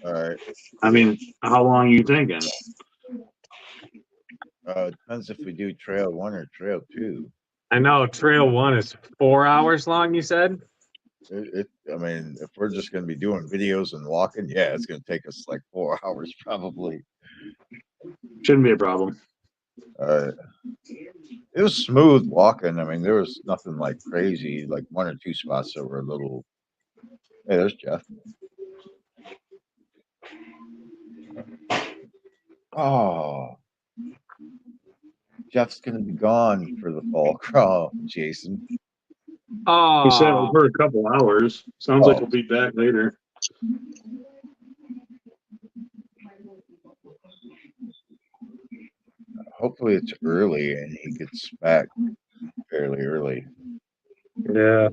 All right. I mean, how long are you thinking? Depends if we do trail 1 or trail 2. I know trail 1 is 4 hours long, you said? I mean, if we're just going to be doing videos and walking, yeah, it's going to take us like 4 hours probably. Shouldn't be a problem. It was smooth walking. I mean, there was nothing like crazy, like 1 or 2 spots that were a little. Hey, there's Jeff. Oh, Jeff's going to be gone for the fall crawl, Jason. He said Oh, over a couple hours. Sounds like he'll be back later. Hopefully it's early and he gets back fairly early. yeah.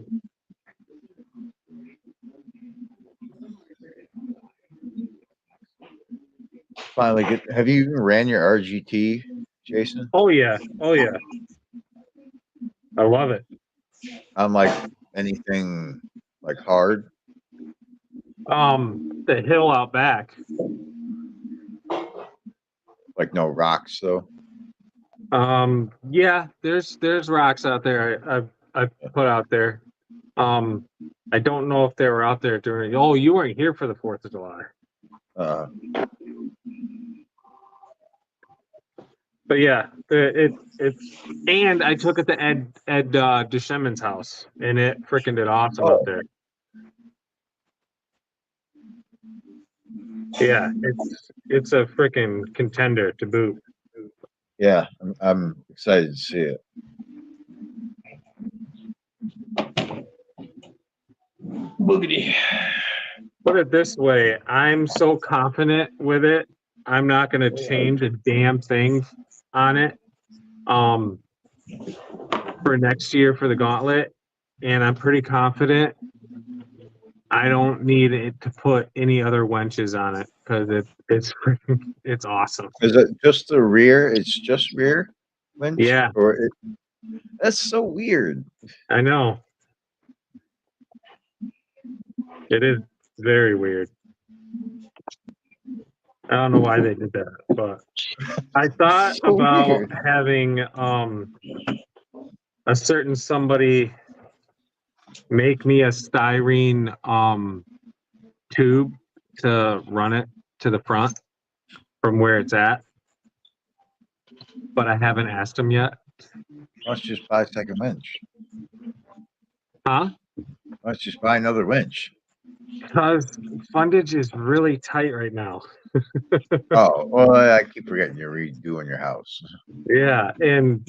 Finally have you even ran your RGT, Jason? Oh yeah. Oh yeah. I love it. On like anything like hard? The hill out back. Like no rocks though? Yeah, there's rocks out there I put out there. I don't know if they were out there during. Oh, you weren't here for the 4th of July. But yeah, it's and I took it to Ed Deshemin's house, and it freaking did awesome up there. Yeah, it's a freaking contender to boot. Yeah, I'm excited to see it. Boogity. Put it this way, I'm so confident with it. I'm not going to change a damn thing on it for next year for the gauntlet, and I'm pretty confident I don't need it to put any other wenches on it because it's awesome. Is it just the rear? It's just rear winch? Yeah. That's so weird. I know. It is very weird. I don't know why they did that, but I thought So about weird. having a certain somebody make me a styrene tube to run it to the front from where it's at, but I haven't asked him yet. Let's just buy a second winch. Huh? Let's just buy another winch. Because fundage is really tight right now. Oh, well, I keep forgetting you're redoing your house. Yeah, and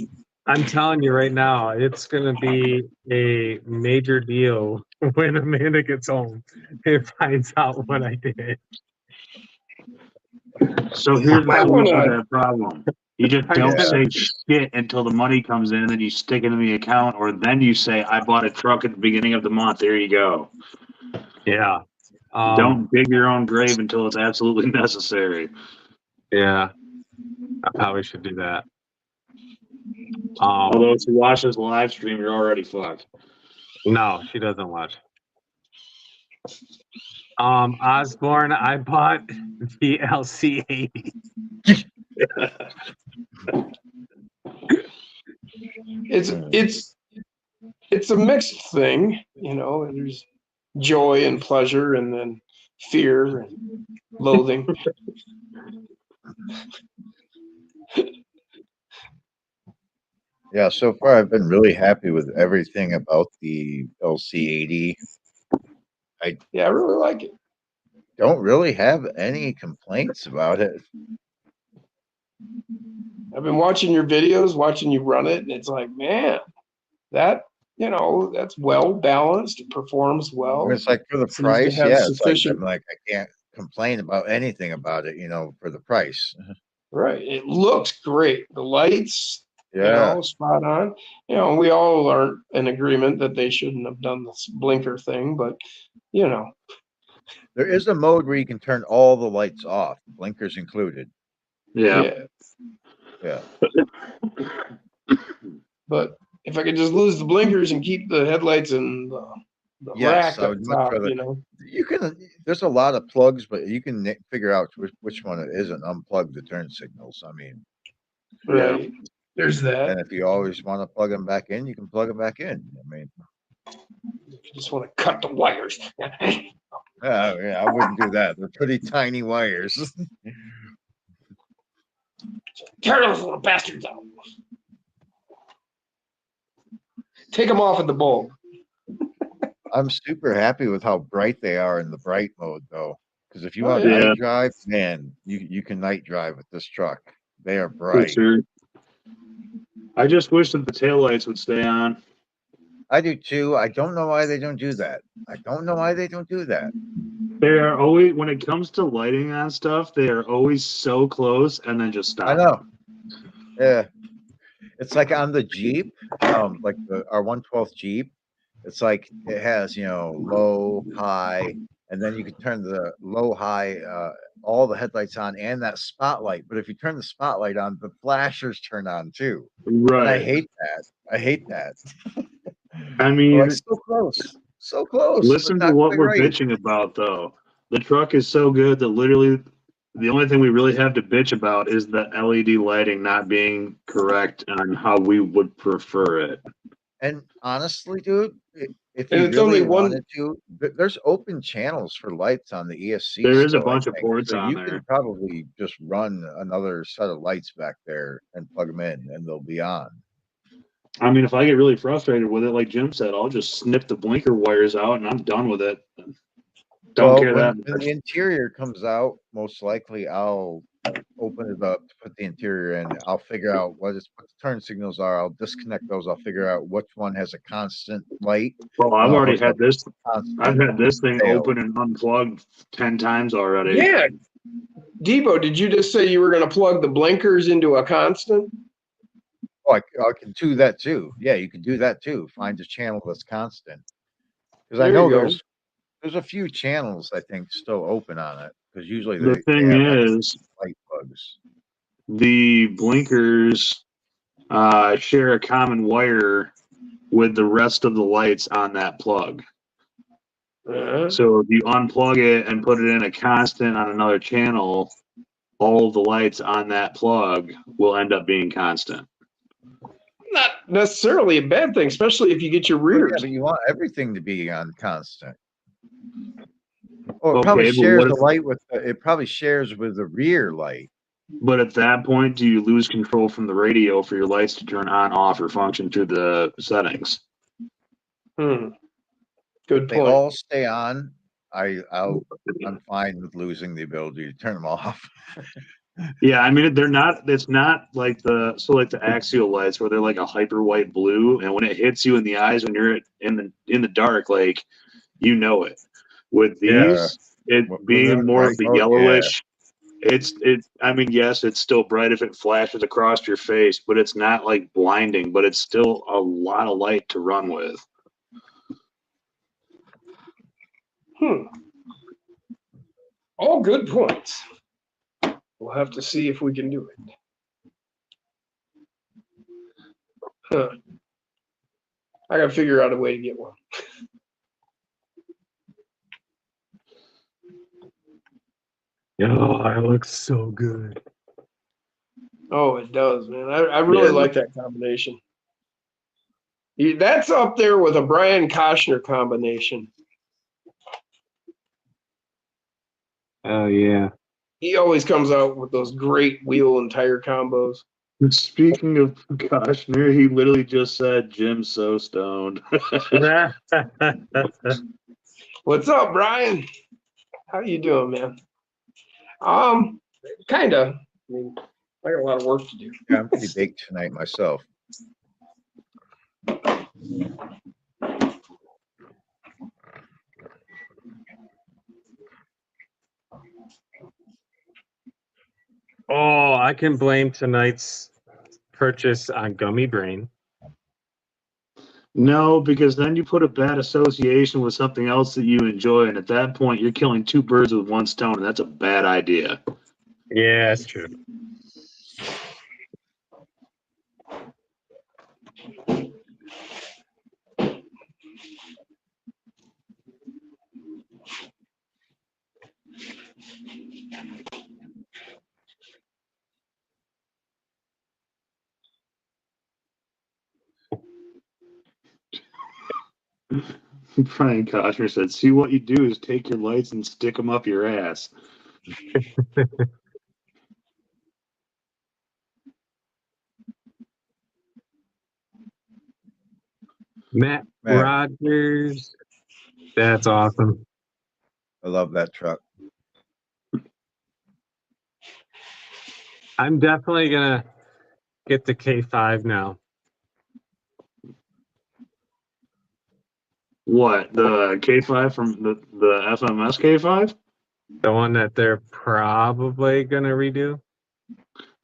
I'm telling you right now, it's going to be a major deal when Amanda gets home and finds out what I did. So here's the Might solution to wanna- that problem. You just I'm don't gonna- say shit until the money comes in, and then you stick it in the account, or then you say, I bought a truck at the beginning of the month. There you go. Yeah. Don't dig your own grave until it's absolutely necessary. Yeah. I probably should do that. Although if you watch this live stream, you're already fucked. No, she doesn't watch. Osborne, I bought the LC80. It's a mixed thing, you know. There's joy and pleasure, and then fear and loathing. Yeah, so far I've been really happy with everything about the LC80. Yeah, I really like it. Don't really have any complaints about it. I've been watching your videos, watching you run it, and it's like, man, that, you know, that's well balanced. It performs well. It's like for the Seems to price, have yeah, it's like sufficient. I'm like I can't complain about anything about it, you know, for the price. Right. It looks great. The lights, you Yeah. know, spot on. You know, we all are in agreement that they shouldn't have done this blinker thing, but you know, There is a mode where you can turn all the lights off, blinkers included. Yeah. yeah. Yeah. But if I could just lose the blinkers and keep the headlights and the Yes, rack I up would much top, rather. you know. You can. There's a lot of plugs, but you can figure out which one it is and unplug the turn signals. I mean, Right. There's that. and if you always want to plug them back in, you can plug them back in. I mean, You just want to cut the wires. yeah, I wouldn't do that. They're pretty tiny wires. Tear those little bastards out. Take them off at the bulb. I'm super happy with how bright they are in the bright mode, though. Because if you Oh, want yeah. night drive, man, you can night drive with this truck. They are For bright. sure. I just wish that the taillights would stay on. I do too. I don't know why they don't do that. I don't know why they don't do that. They are always, when it comes to lighting on stuff, they are always so close and then just stop. I know. Yeah. It's like on the Jeep, like our 112th Jeep. It's like it has, you know, low, high, and then you can turn the low, high, all the headlights on and that spotlight. But if you turn the spotlight on, the flashers turn on too. And I Right. hate that. I hate that. I We're mean, like so close. So close. listen but to not what quite we're right. bitching about, though. The truck is so good that literally the only thing we really have to bitch about is the LED lighting not being correct on how we would prefer it. And honestly, dude, if And you it's only really one. wanted to, there's open channels for lights on the ESC. There is a still, I bunch of think. ports So on you there. can probably just run another set of lights back there and plug them in, and they'll be on. I mean, if I get really frustrated with it, like Jim said, I'll just snip the blinker wires out and I'm done with it. Don't care that When much. the interior comes out, most likely I'll open it up to put the interior in. I'll figure out what the turn signals are. I'll disconnect those. I'll figure out which one has a constant light. Well, I've and I'll already hook had up this. constant I've had this thing tail. open and unplugged 10 times already. Yeah. Debo, did you just say you were going to plug the blinkers into a constant? Oh, I can do that too. Yeah, you can do that too. Find a channel that's constant. Because I There know you go. there's a few channels I think still open on it. Because usually The they thing have is, light plugs. the blinkers share a common wire with the rest of the lights on that plug. So if you unplug it and put it in a constant on another channel, all of the lights on that plug will end up being constant. Not necessarily a bad thing, especially if you get your Oh, yeah, rears. but you want everything to be on constant. Oh, it Okay, probably but shares what the if- light with it probably shares with the rear light. But at that point, do you lose control from the radio for your lights to turn on, off, or function through the settings? Good They point. all stay on. I'm fine with losing the ability to turn them off. Yeah, I mean they're not. It's not like the axial lights where they're like a hyper white blue, and when it hits you in the eyes when you're in the dark, like you know it. With Yeah. these, it Within being more night of the mode, yeah. yellowish, it. I mean, yes, it's still bright if it flashes across your face, but it's not like blinding. But it's still a lot of light to run with. All good points. We'll have to see if we can do it. Huh. I gotta figure out a way to get one. Oh, it looks so good. Oh, it does, man. I really Yeah. like that combination. That's up there with a Brian Koshner combination. Oh yeah. He always comes out with those great wheel and tire combos. Speaking of Koshner, he literally just said Jim's so stoned. What's up, Brian? How you doing, man? Kinda. I mean, I got a lot of work to do. Yeah, I'm pretty baked tonight myself. Oh, I can blame tonight's purchase on Gummy Brain. No, because then you put a bad association with something else that you enjoy, and at that point, you're killing two birds with one stone, and that's a bad idea. Yeah, that's true. Brian Koshner said, "See, what you do is take your lights and stick them up your ass." Matt Man, Rogers. That's awesome. I love that truck. I'm definitely gonna get the K5 now. What, the K5 from the FMS K5? The one that they're probably gonna redo.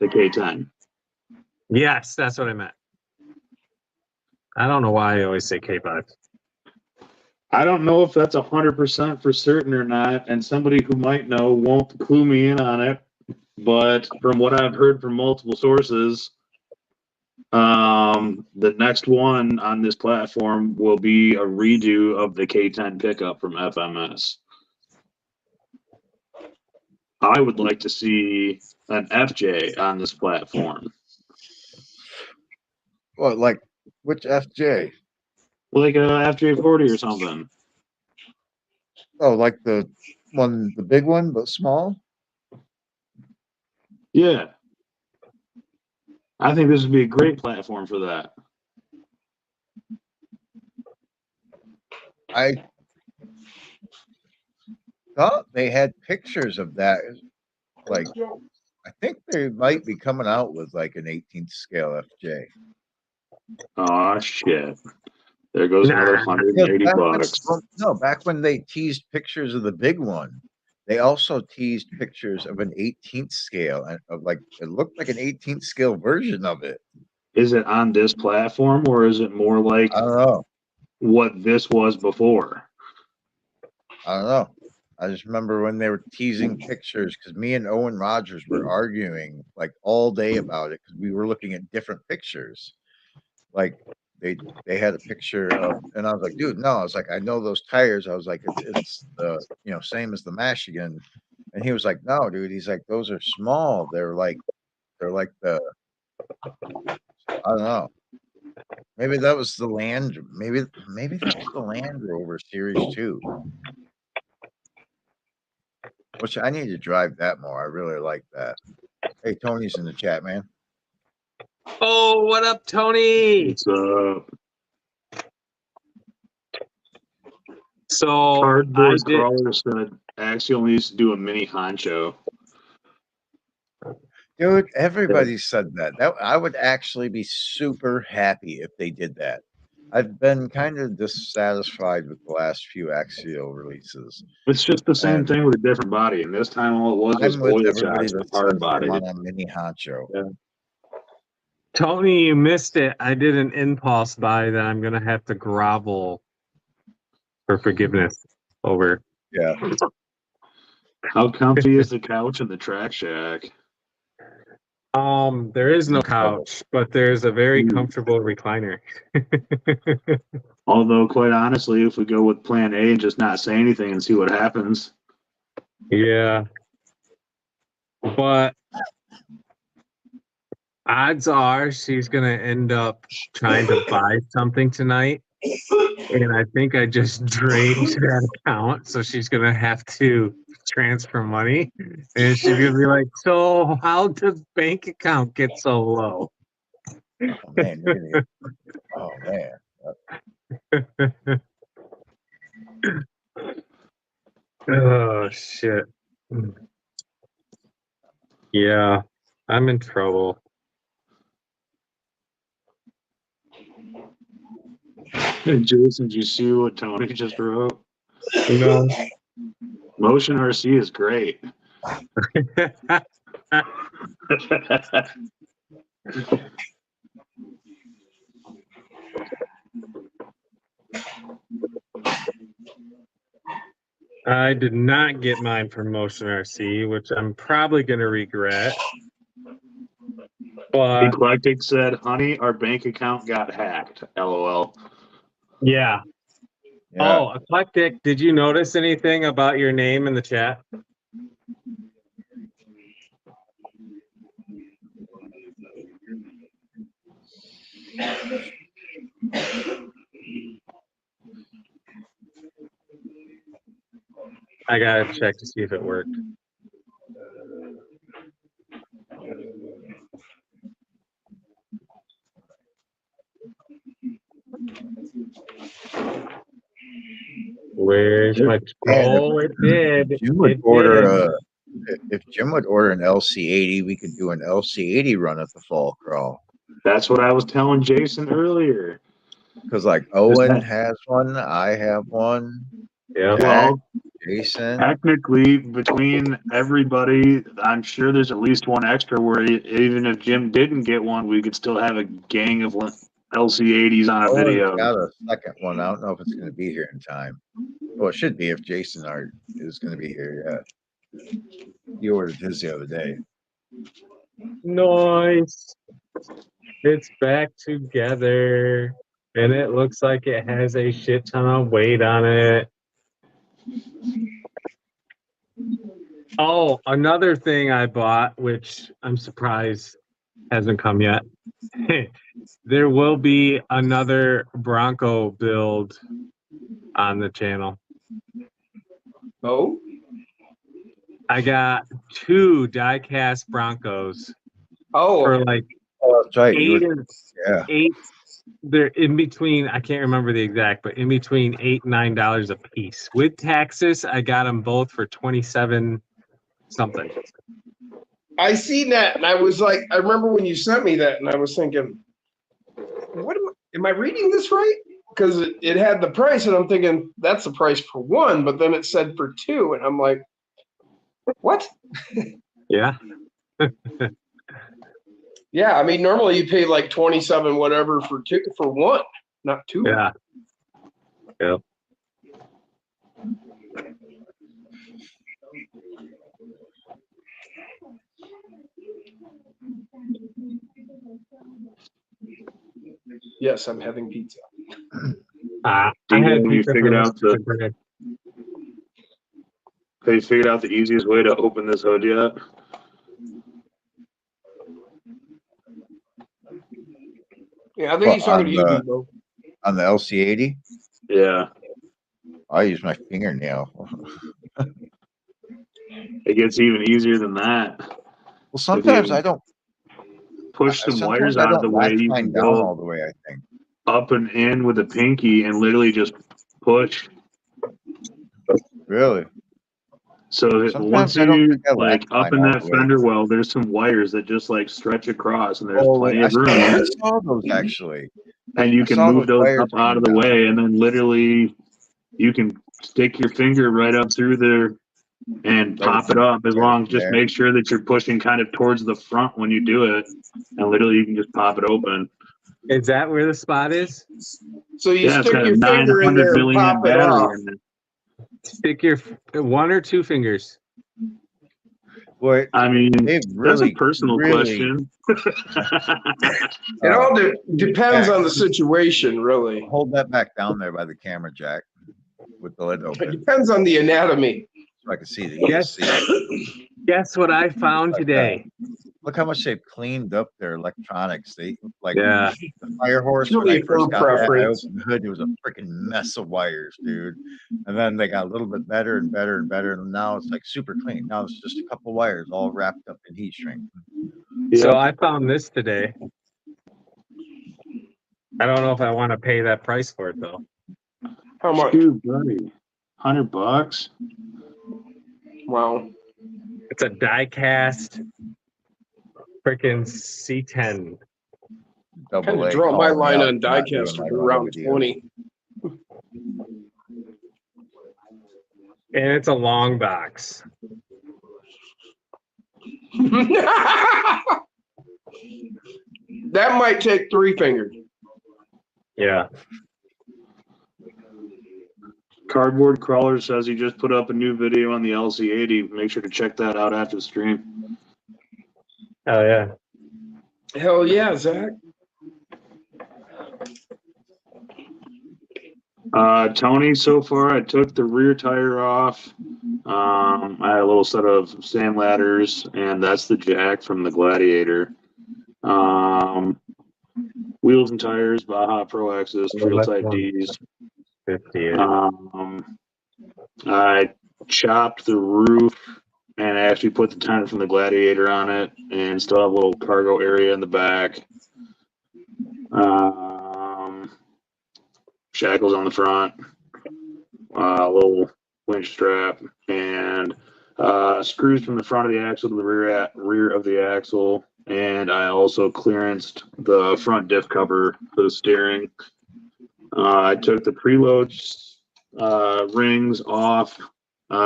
The K10. Yes, that's what I meant. I don't know why I always say K5. I don't know if that's 100% for certain or not, and somebody who might know won't clue me in on it. But from what I've heard from multiple sources, the next one on this platform will be a redo of the K10 pickup from FMS. I would like to see an FJ on this platform. Well, like which FJ? Like a FJ40 or something. Oh, like the one, the big one, but small. Yeah. I think this would be a great platform for that. I thought they had pictures of that. Like, I think they might be coming out with like an 18th scale FJ. Oh shit. There goes another Nah. $180. Back when they teased pictures of the big one, they also teased pictures of an 18th scale and of like it looked like an 18th scale version of it. Is it on this platform or is it more like I don't know. what this was before? I don't know. I just remember when they were teasing pictures because me and Owen Rogers were arguing like all day about it because we were looking at different pictures. Like they had a picture of, and I was like, dude, no. I was like, I know those tires. I was like, it's the same as the Michigan, and he was like, no, dude. He's like, those are small. They're like the I don't know. Maybe that was the Land. Maybe that was the Land Rover Series 2. Which I need to drive that more. I really like that. Hey, Tony's in the chat, man. Oh, what up, Tony? It's So I Cardboard did. Crawler said Axial needs to do a mini honcho. Dude, everybody said that. I would actually be super happy if they did that. I've been kind of dissatisfied with the last few Axial releases. It's just the same And thing with a different body, and this time all it was I'm with oil everybody shots, that hard says they body. want a mini honcho. Yeah. Tony, you missed it. I did an impulse buy that I'm gonna have to grovel for forgiveness over. Yeah. How comfy is the couch in the track shack? There is no couch, but there's a very comfortable recliner. Although, quite honestly, if we go with plan A and just not say anything and see what happens. Yeah. But odds are she's gonna end up trying to buy something tonight. And I think I just drained that account, so she's gonna have to transfer money. And she's gonna be like, so how does bank account get so low? Oh man, really? Oh man. Oh shit. Yeah, I'm in trouble. Hey, Jason, did you see what Tony just wrote? No. Motion RC is great. I did not get mine from Motion RC, which I'm probably gonna regret. But Eclectic said, honey, our bank account got hacked. LOL. yeah. Yeah. Oh, Eclectic, did you notice anything about your name in the chat? I gotta check to see if it worked. Where's my? Oh, it did. Jim would It order did. if Jim would order an LC80, we could do an LC80 run at the fall crawl. That's what I was telling Jason earlier. Because like Owen has one, I have one. Yeah. Well, Jason. technically, between everybody, I'm sure there's at least one extra where even if Jim didn't get one, we could still have a gang of LC80s on a Owen's video. got a second one. I don't know if it's going to be here in time. Well, it should be if Jason is going to be here. Yeah. He ordered his the other day. Nice. It's back together. And it looks like it has a shit ton of weight on it. Oh, another thing I bought, which I'm surprised hasn't come yet. There will be another Bronco build on the channel. Oh, I got 2 die-cast Broncos oh, for like Oh, that's right. Yeah. 8. They're in between. I can't remember the exact, but in between $8 and $9 a piece. With taxes, I got them both for 27 something. I seen that, and I was like, I remember when you sent me that, and I was thinking, what am I reading this right? Because it had the price, and I'm thinking that's the price for one, but then it said for 2, and I'm like, what? Yeah. Yeah, I mean, normally you pay like 27 whatever for one, not 2. Yeah. Yep. Yes, I'm having pizza. I You had know, pizza for bread. They figured out the easiest way to open this hood yet? Yeah, I think he's talking to you, the, Debo. on the LC80, Yeah. I use my fingernail. It gets even easier than that. Well, sometimes you I don't push some wires sometimes I out of the don't way. latch You mine can down go all the way, I think. up and in with a pinky and literally just push. Really? So that once Sometimes I don't you think I like latch up in mine all that the way. fender well, there's some wires that just like stretch across, and there's Oh, plenty I of room. I saw those actually. And you I can saw move those those wires up out of hanging the down. way, and then literally you can stick your finger right up through there and Right pop it up. As right long as just there. make sure that you're pushing kind of towards the front when you do it, and literally you can just pop it open. Is that where the spot is? So you Yeah, it's stick got a your finger in 900 there and milliamp pop it battery off. in it. Stick your 1 or 2 fingers. Boy, I mean, they've that's a really, personal really. question. It all depends Jack, on the situation, really. hold that back down there by the camera, Jack, with the lid It open, depends on the anatomy. so I can see the Yes. ESC. Guess what I found Like today? Look how much they've cleaned up their electronics. They like Yeah. the fire horse. It's When I really first her got that, I preference. opened the hood. It was a freaking mess of wires, dude. And then they got a little bit better and better and better. And now it's like super clean. Now it's just a couple wires all wrapped up in heat shrink. So I found this today. I don't know if I want to pay that price for it though. How much? Shoot, buddy. $100? Wow. It's a die cast freaking C10. Kind Double of A. draw my calling me line out on for not doing diecast my for auto around videos. 20. And it's a long box. That might take 3 fingers. Yeah. Cardboard Crawler says he just put up a new video on the LC80. Make sure to check that out after the stream. Oh yeah. Hell yeah, Zach. Tony, so far I took the rear tire off. I had a little set of sand ladders, and that's the jack from the Gladiator. Wheels and tires, Baja Pro Axis, Trail Type Ds. 50. I chopped the roof and actually put the tire from the Gladiator on it, and still have a little cargo area in the back. Shackles on the front, a little winch strap, and screws from the front of the axle to the rear of the axle. And I also clearanced the front diff cover for the steering. I took the preload rings off,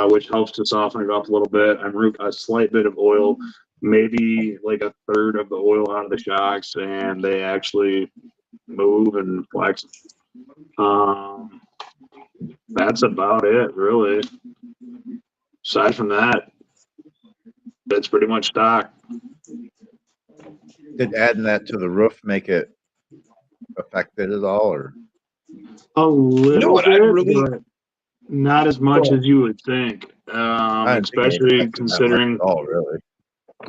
which helps to soften it up a little bit. I removed a slight bit of oil, maybe like a third of the oil out of the shocks, and they actually move and flex. That's about it, really. Aside from that, that's pretty much stock. Did adding that to the roof make it affected at all, or? A little what I bit, really- but not as much as you would think. I didn't think it Especially affected that much considering at all, really.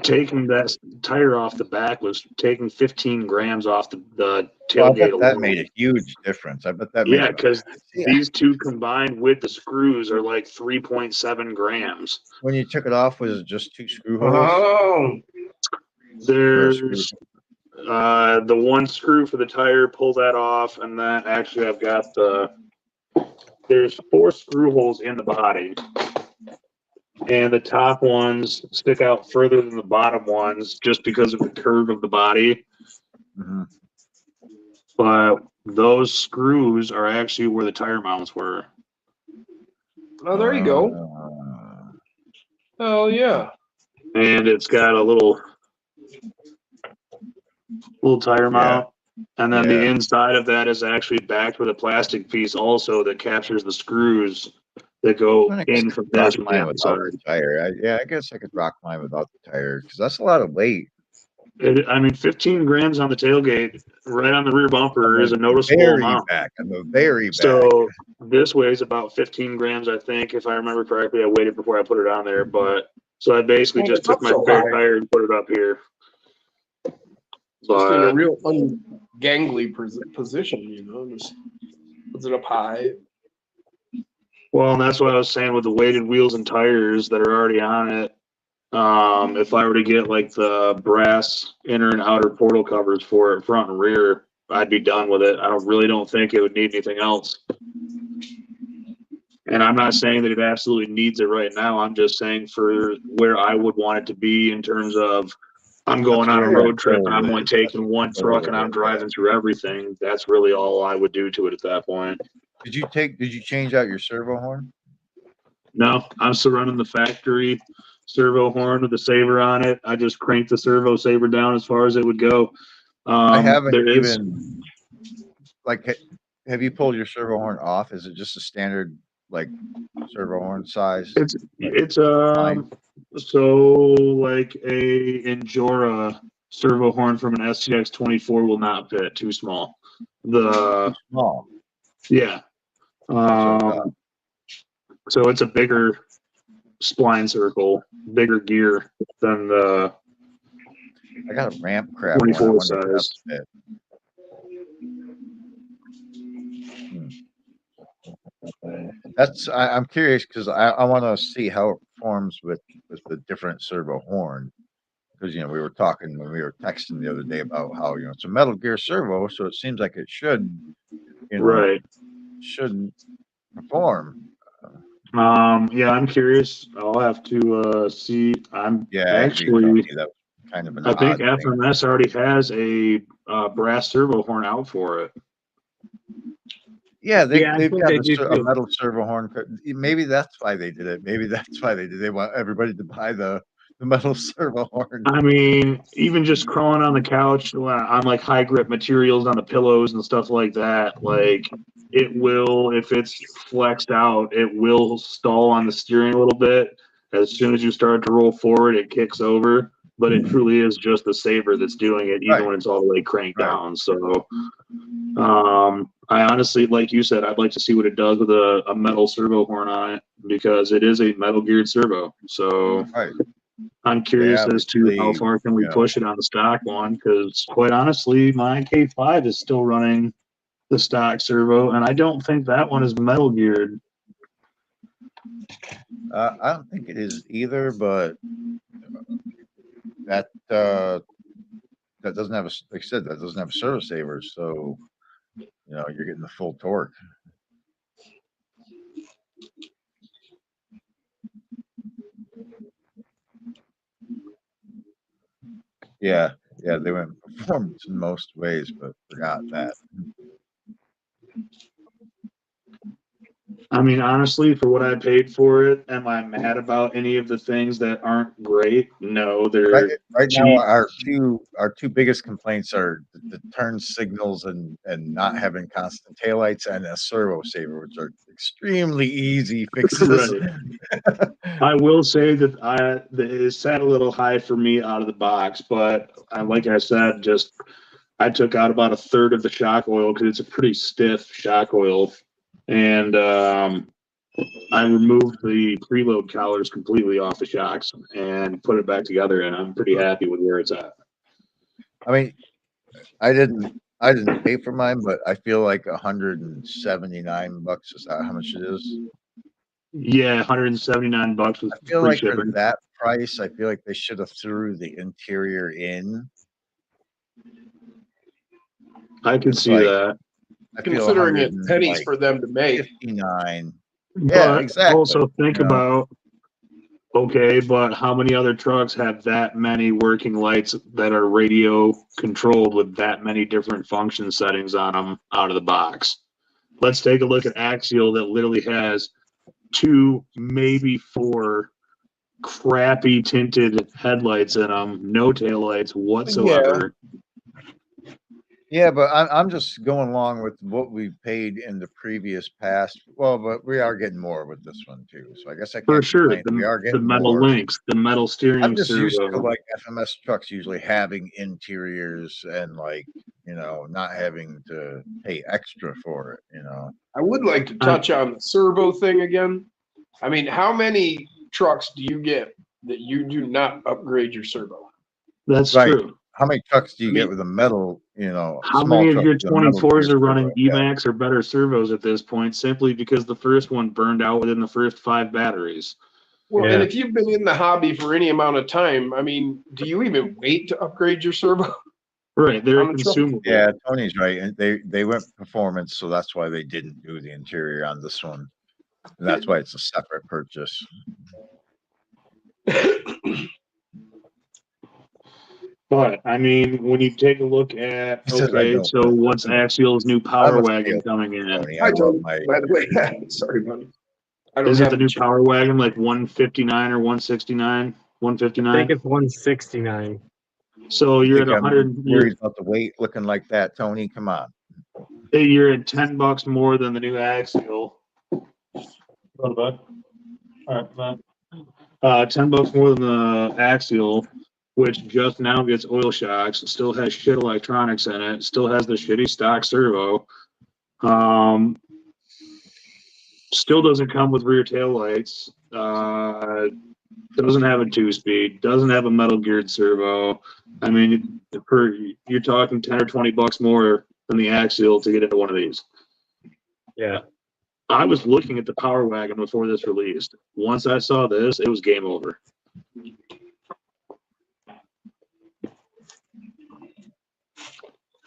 taking that tire off the back was taking 15 grams off the Well, I tailgate bet that alone. made a huge difference. I bet that made Yeah, a- because Yeah. these two combined with the screws are like 3.7 grams. When you took it off, was it just 2 screw holes? Oh, There's the one screw for the tire, pull that off, and then actually I've got there's 4 screw holes in the body. And the top ones stick out further than the bottom ones just because of the curve of the body. Mm-hmm. But those screws are actually where the tire mounts were. oh, there you go. Oh yeah. And it's got a little tire mount. And then the inside of that is actually backed with a plastic piece also that captures the screws that go in from this rock mine without the tire. I guess I could rock mine without the tire because that's a lot of weight. I mean, 15 grams on the tailgate, right on the rear bumper, is a noticeable very amount. back. I'm a very back. So this weighs about 15 grams, I think, if I remember correctly. I waited before I put it on there, but so I basically just took my spare tire and put it up here. Just in a real ungangly position, you know, just puts it up high. Well, and that's what I was saying with the weighted wheels and tires that are already on it. If I were to get like the brass inner and outer portal covers for it, front and rear, I'd be done with it. I really don't think it would need anything else. And I'm not saying that it absolutely needs it right now. I'm just saying for where I would want it to be in terms of I'm going on a road trip and I'm only taking one truck and I'm driving through everything. That's really all I would do to it at that point. Did you change out your servo horn? No, I'm still running the factory servo horn with the saver on it. I just cranked the servo saver down as far as it would go. I haven't there is even like. Have you pulled your servo horn off? Is it just a standard like servo horn size? it's so like a Injora servo horn from an STX 24 will not fit, too small. The Small. yeah. So it's a bigger spline circle, bigger gear than the I got a ramp crap 24 size. I'm curious because I want to see how it performs with the different servo horn. Because we were talking when we were texting the other day about how it's a Metal Gear servo, so it seems like it should right shouldn't perform. Yeah, I'm curious. I'll have to see. Actually that kind of an I think odd FMS thing. already has a brass servo horn out for it. Yeah, they've got a a metal servo horn. Maybe that's why they did it. Maybe that's why they did. They want everybody to buy the metal servo horn. I mean, even just crawling on the couch on like high grip materials on the pillows and stuff like that, like it will, if it's flexed out, it will stall on the steering a little bit. As soon as you start to roll forward, it kicks over. But it truly is just the saver that's doing it, even when it's all the way cranked down. So, I honestly, like you said, I'd like to see what it does with a metal servo horn on it because it is a metal geared servo. So, I'm curious as to how far can we push it on the stock one, because quite honestly, my K5 is still running the stock servo, and I don't think that one is metal geared. I don't think it is either, but that doesn't have like I said, that doesn't have a servo saver, so you're getting the full torque. Yeah, they went performance in most ways, but forgot that. I mean, honestly, for what I paid for it, am I mad about any of the things that aren't great? No, they're right cheap. now. Our two biggest complaints are the turn signals and not having constant taillights and a servo saver, which are extremely easy fixes. I will say that it sat a little high for me out of the box, but like I said, I took out about a third of the shock oil because it's a pretty stiff shock oil, and I removed the preload collars completely off the shocks and put it back together, and I'm pretty happy with where it's at. I mean, I didn't pay for mine, but I feel like $179 is that how much it is? Yeah, $179 with I feel free like shipping. for that price, I feel like they should have threw the interior in. I can see that. Considering it's pennies for them to make. 59. But exactly. Also think about, okay, but how many other trucks have that many working lights that are radio controlled with that many different function settings on them out of the box? Let's take a look at Axial that literally has 2, maybe 4 crappy tinted headlights in them, no taillights whatsoever. Yeah, but I'm just going along with what we paid in the previous past. Well, but we are getting more with this one too. So I guess I can't For sure. we are getting the metal more. links, the metal steering I'm just servo. used to like FMS trucks usually having interiors and not having to pay extra for it. I would like to touch on the servo thing again. I mean, how many trucks do you get that you do not upgrade your servo? That's true. How many trucks do you get with a metal, how many of your 24s are running Emax or better servos at this point, simply because the first one burned out within the first 5 batteries? Well, and if you've been in the hobby for any amount of time, I mean, do you even wait to upgrade your servo? Right, they're consumable. Yeah, Tony's right. And they went performance, so that's why they didn't do the interior on this one. And that's why it's a separate purchase. But I mean, when you take a look at He says I okay, don't. so what's Axial's new I'm Power a Wagon scale coming in? Tony. I I love don't, my. by the way. Sorry, buddy. I don't Is it have the new Power Wagon like 159 or 169, I 159? think it's 169. So You you're at think I'm 100. worried about the weight looking like that, Tony? Come on. You're at $10 more than the new Axial. What about? All right, $10 more than the Axial, which just now gets oil shocks. Still has shit electronics in it. Still has the shitty stock servo. Still doesn't come with rear tail lights. Doesn't have a 2-speed. Doesn't have a metal geared servo. I mean, you're talking $10 or $20 more than the Axial to get into one of these. Yeah. I was looking at the Power Wagon before this released. Once I saw this, it was game over.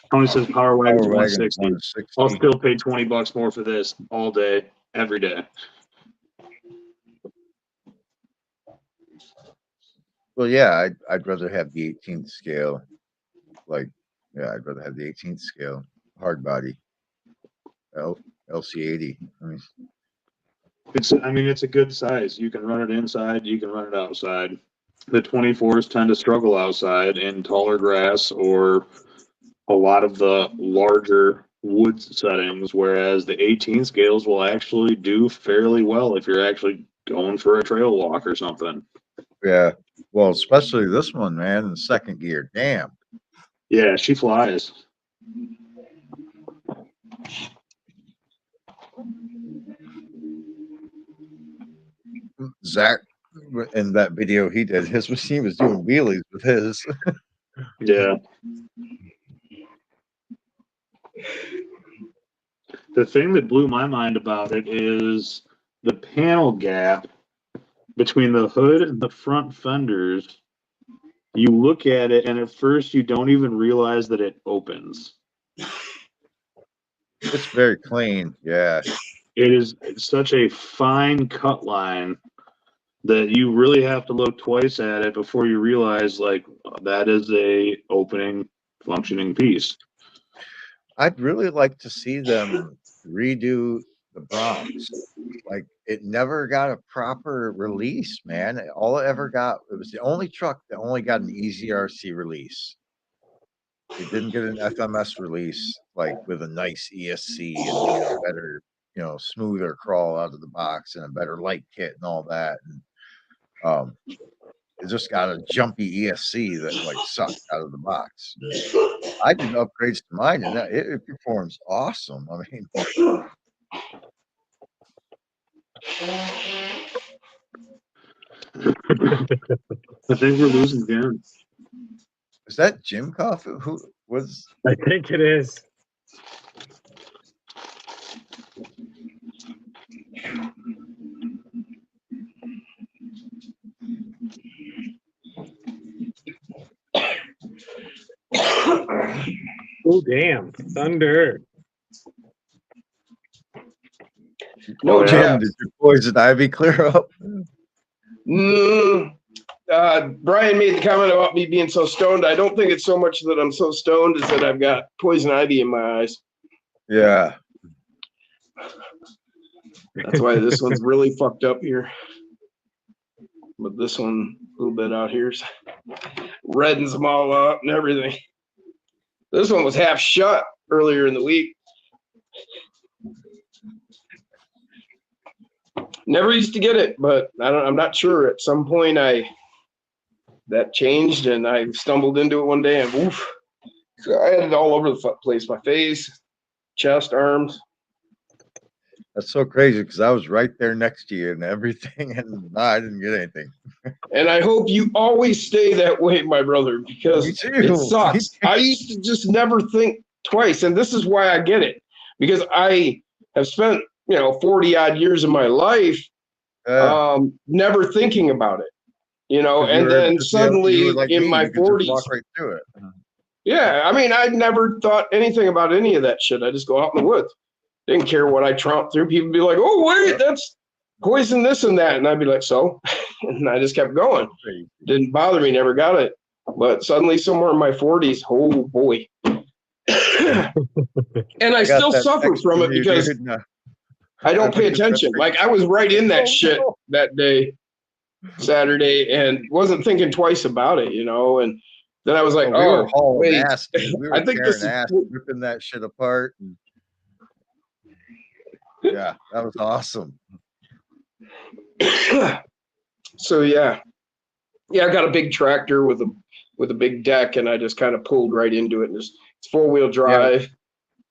Tony says Power Wagon's Power Wagon 160. 160. I'll still pay $20 more for this all day, every day. Well, yeah, I'd rather have the 18th scale. Like, yeah, I'd rather have the 18th scale hard body. LC80. I mean, It's a good size. You can run it inside, you can run it outside. The 24s tend to struggle outside in taller grass or a lot of the larger wood settings, whereas the 18 scales will actually do fairly well if you're actually going for a trail walk or something. yeah. Well, especially this one, man, in second gear. Damn. Yeah, she flies. Zach, in that video he did, his machine was doing wheelies with his. Yeah. The thing that blew my mind about it is the panel gap between the hood and the front fenders. You look at it, and at first you don't even realize that it opens. It's very clean. Yeah. It is such a fine cut line that you really have to look twice at it before you realize, like, that is a opening, functioning piece. I'd really like to see them redo the Bronx. Like, it never got a proper release, man. All it ever got, it was the only truck that only got an easy RC release. It didn't get an FMS release, like with a nice ESC and better, smoother crawl out of the box and a better light kit and all that. And it just got a jumpy ESC that like sucked out of the box. I did upgrades to mine, and it performs awesome. I mean, I think we're losing Darren. is that Jim Coffin? Who was? I think it is. Oh, damn. Thunder. No, Jim, did your poison ivy clear up? Brian made the comment about me being so stoned. I don't think it's so much that I'm so stoned as that I've got poison ivy in my eyes. Yeah. That's why this one's really fucked up here. But this one, a little bit out here, reddens them all up and everything. This one was half shut earlier in the week. Never used to get it, but I'm not sure. At some point, that changed, and I stumbled into it one day, and woof, so I had it all over the place: my face, chest, arms. That's so crazy because I was right there next to you and everything, and I didn't get anything. And I hope you always stay that way, my brother, because it sucks. I used to just never think twice, and this is why I get it, because I have spent 40 odd years of my life never thinking about it, and then suddenly in my 40s, walk right through it. Yeah, I mean, I never thought anything about any of that shit. I just go out in the woods. Didn't care what I tromped through. People be like, "Oh, wait, that's poison this and that. And I'd be like, so? And I just kept going. Didn't bother me, never got it. But suddenly somewhere in my 40s, oh boy. And I still suffer from it because I don't pay attention. Like I was right in that shit that day, Saturday, and wasn't thinking twice about it, you know. And then I was like, oh, wait, ass, we were I think this is ripping that shit apart. And... yeah, that was awesome. So yeah, I got a big tractor with a big deck, and I just kind of pulled right into it. And it's 4-wheel drive. Yeah.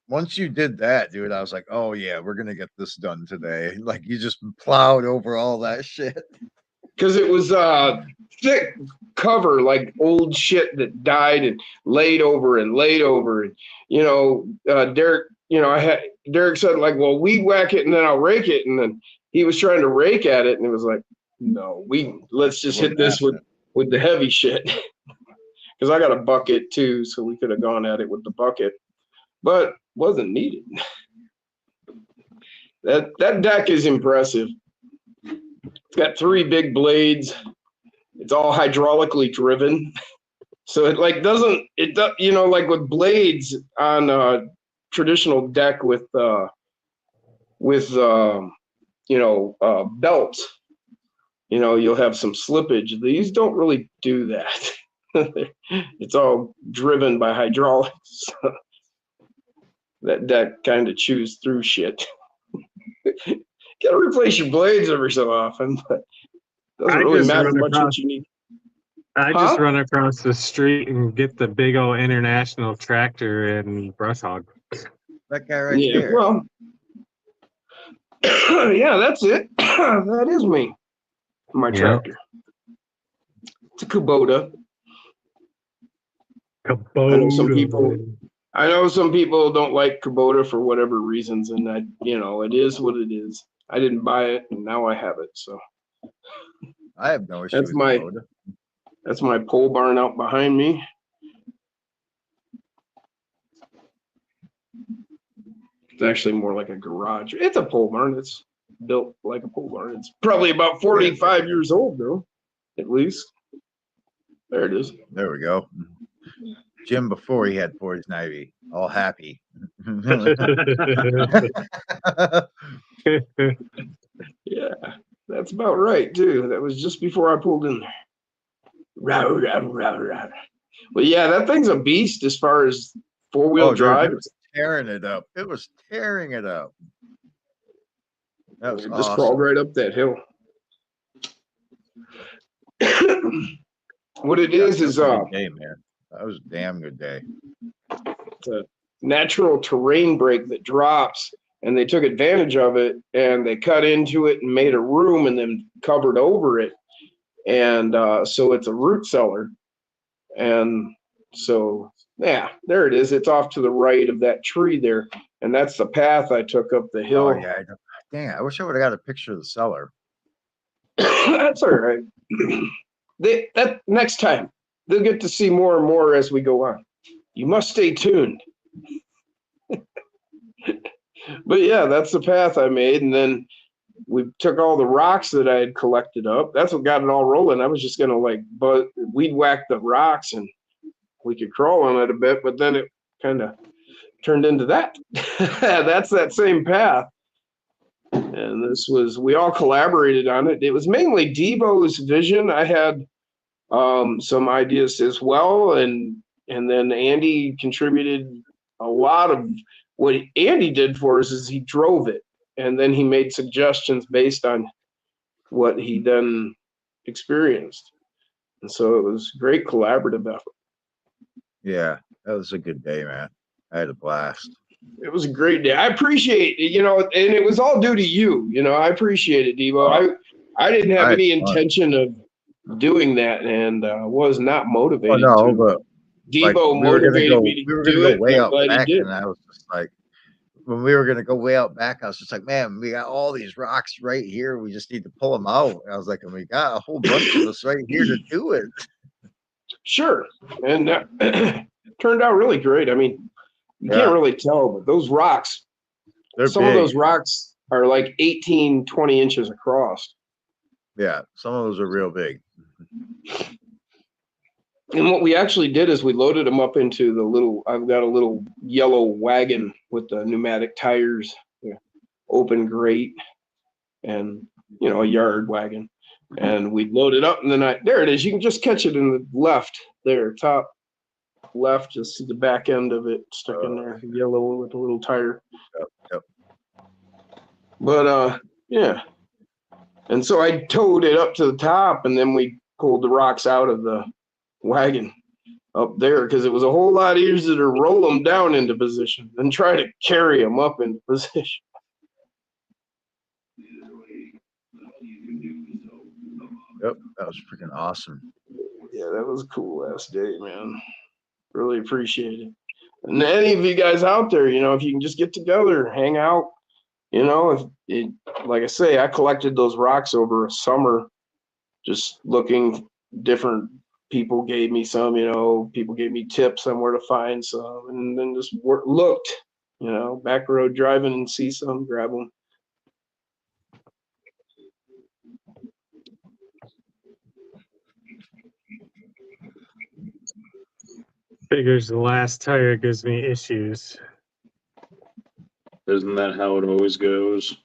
Once you did that, dude, I was like, oh yeah, we're gonna get this done today. Like you just plowed over all that shit. Because it was thick cover, like old shit that died and laid over. And you know, Derek, you know, Derek said like, well, weed whack it and then I'll rake it. And then he was trying to rake at it, and it was like, no, let's just hit this with the heavy shit. Because I got a bucket too, so we could have gone at it with the bucket, but wasn't needed. That deck is impressive. It's got 3 big blades. It's all hydraulically driven. So it like doesn't, you know, like with blades on a traditional deck with you know, belts, you know, you'll have some slippage. These don't really do that. It's all driven by hydraulics. That kind of chews through shit. Gotta replace your blades every so often, but doesn't really matter much what you need. I just run across the street and get the big old international tractor and brush hog. That guy right there. Well, yeah, that's it. That is me. My tractor. It's a Kubota. I know some people don't like Kubota for whatever reasons, and that, you know, it is what it is. I didn't buy it, and now I have it. So I have no issue with Kubota. That's my pole barn out behind me. It's actually more like a garage. It's a pole barn. It's built like a pole barn. It's probably about 45 years old, though, at least. There it is. There we go. Jim, before he had poison ivy, all happy. Yeah, that's about right, too. That was just before I pulled in there. But yeah, that thing's a beast as far as 4-wheel drive. It was tearing it up. It was tearing it up. That was just crawled right up that hill. What it is day, man. That was a damn good day. It's a natural terrain break that drops, and they took advantage of it, and they cut into it and made a room and then covered over it. And so it's a root cellar. And so, yeah, there it is. It's off to the right of that tree there. And that's the path I took up the hill. Oh, yeah. Dang, I wish I would have got a picture of the cellar. That's all right. That next time, they'll get to see more and more as we go on. You must stay tuned. But yeah, that's the path I made. And then we took all the rocks that I had collected up. That's what got it all rolling. I was just going to like weed whack the rocks and we could crawl on it a bit, but then it kind of turned into that. That's that same path. And we all collaborated on it. It was mainly Devo's vision. I had some ideas as well. And then Andy contributed a lot of what Andy did for us is he drove it. And then he made suggestions based on what he then experienced. And so it was great collaborative effort. Yeah, that was a good day, man. I had a blast. It was a great day. I appreciate it, you know, and it was all due to you. You know, I appreciate it, Devo. I didn't have any intention of doing that and was not motivated. Oh, no, but Devo motivated me to do it. Way out back, and I was just like, when we were going to go way out back, I was just like, man, we got all these rocks right here. We just need to pull them out. And I was like, and we got a whole bunch of us right here to do it. Sure. And turned out really great. I mean, you can't really tell, but those rocks, some of those rocks are like 18, 20 inches across. Yeah, some of those are real big. And what we actually did is we loaded them up into the little, I've got a little yellow wagon with the pneumatic tires, open grate, and, you know, a yard wagon. And we loaded up, and then there it is. You can just catch it in the left there, top left, just see the back end of it stuck in there, yellow with a little tire. Yep. But, yeah. And so I towed it up to the top, and then we pulled the rocks out of the wagon up there because it was a whole lot easier to roll them down into position than try to carry them up into position. Yep, that was freaking awesome. Yeah, that was a cool last day, man. Really appreciate it. And any of you guys out there, you know, if you can just get together, hang out, you know, like I say, I collected those rocks over a summer, just looking different. People gave me some, you know, people gave me tips on where to find some, and then just looked, you know, back road driving and see some, grab them. Figures the last tire gives me issues. Isn't that how it always goes?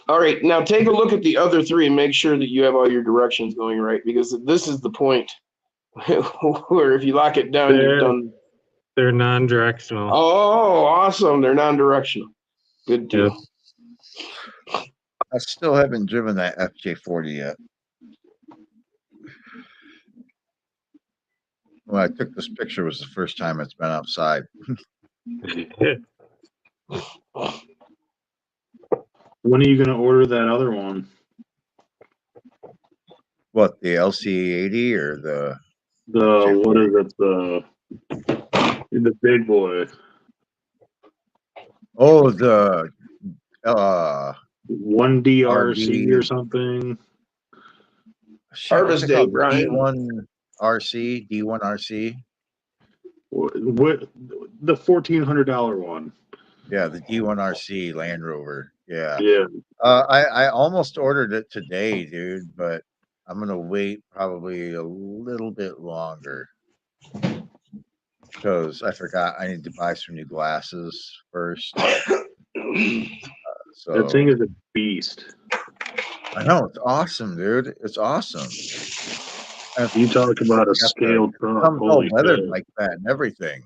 All right, now take a look at the other three and make sure that you have all your directions going right, because this is the point where if you lock it down, you're done. They're non-directional. Oh, awesome. They're non-directional. Good deal. Yep. I still haven't driven that FJ40 yet. When I took this picture, was the first time it's been outside. When are you going to order that other one? What, the LC80 or the What is it? The big boy. Oh, the 1DRC or something. Harvest Day, Brian. D1RC. What the $1,400 one? Yeah, the D1RC Land Rover. Yeah. Yeah. I almost ordered it today, dude, but I'm gonna wait probably a little bit longer because I forgot I need to buy some new glasses first. So That thing is a beast. I know, it's awesome, dude. It's awesome. And you talk about a scaled truck. Comes all Holy weathered shit. like that and everything.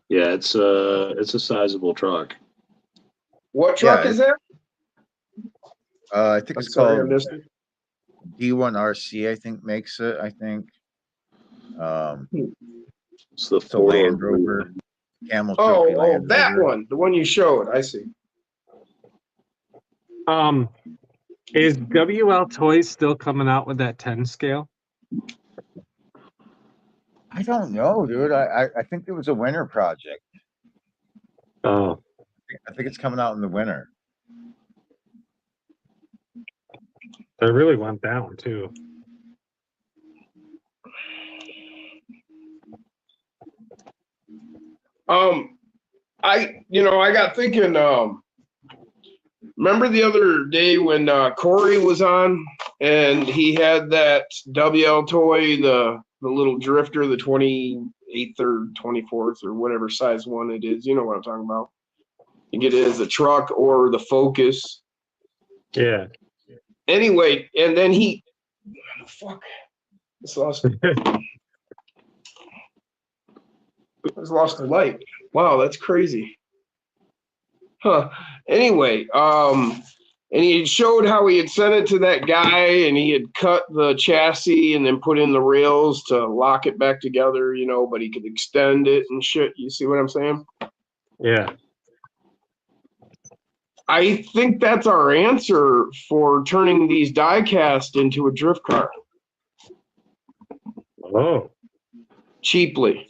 Yeah, it's a sizable truck. What truck is that? I think I'm it's sorry, I called missed it. D1RC, I think makes it. I think. It's the It's a Land Rover. Camel Trophy Land that Rover. one, the one you showed. I see. Is WL Toys still coming out with that 10 scale? I don't know, dude. I think it was a winter project. Oh, I think it's coming out in the winter. I really want that one too. I got thinking, remember the other day when Corey was on and he had that WL toy, the little drifter, the 28th or 24th or whatever size one it is. You know what I'm talking about. You get it as a truck or the Focus. Yeah. Anyway, and then just lost the light. Wow, that's crazy. Huh. Anyway, and he showed how he had sent it to that guy and he had cut the chassis and then put in the rails to lock it back together, you know, but he could extend it and shit. You see what I'm saying? Yeah. I think that's our answer for turning these die-cast into a drift car. Oh. Cheaply.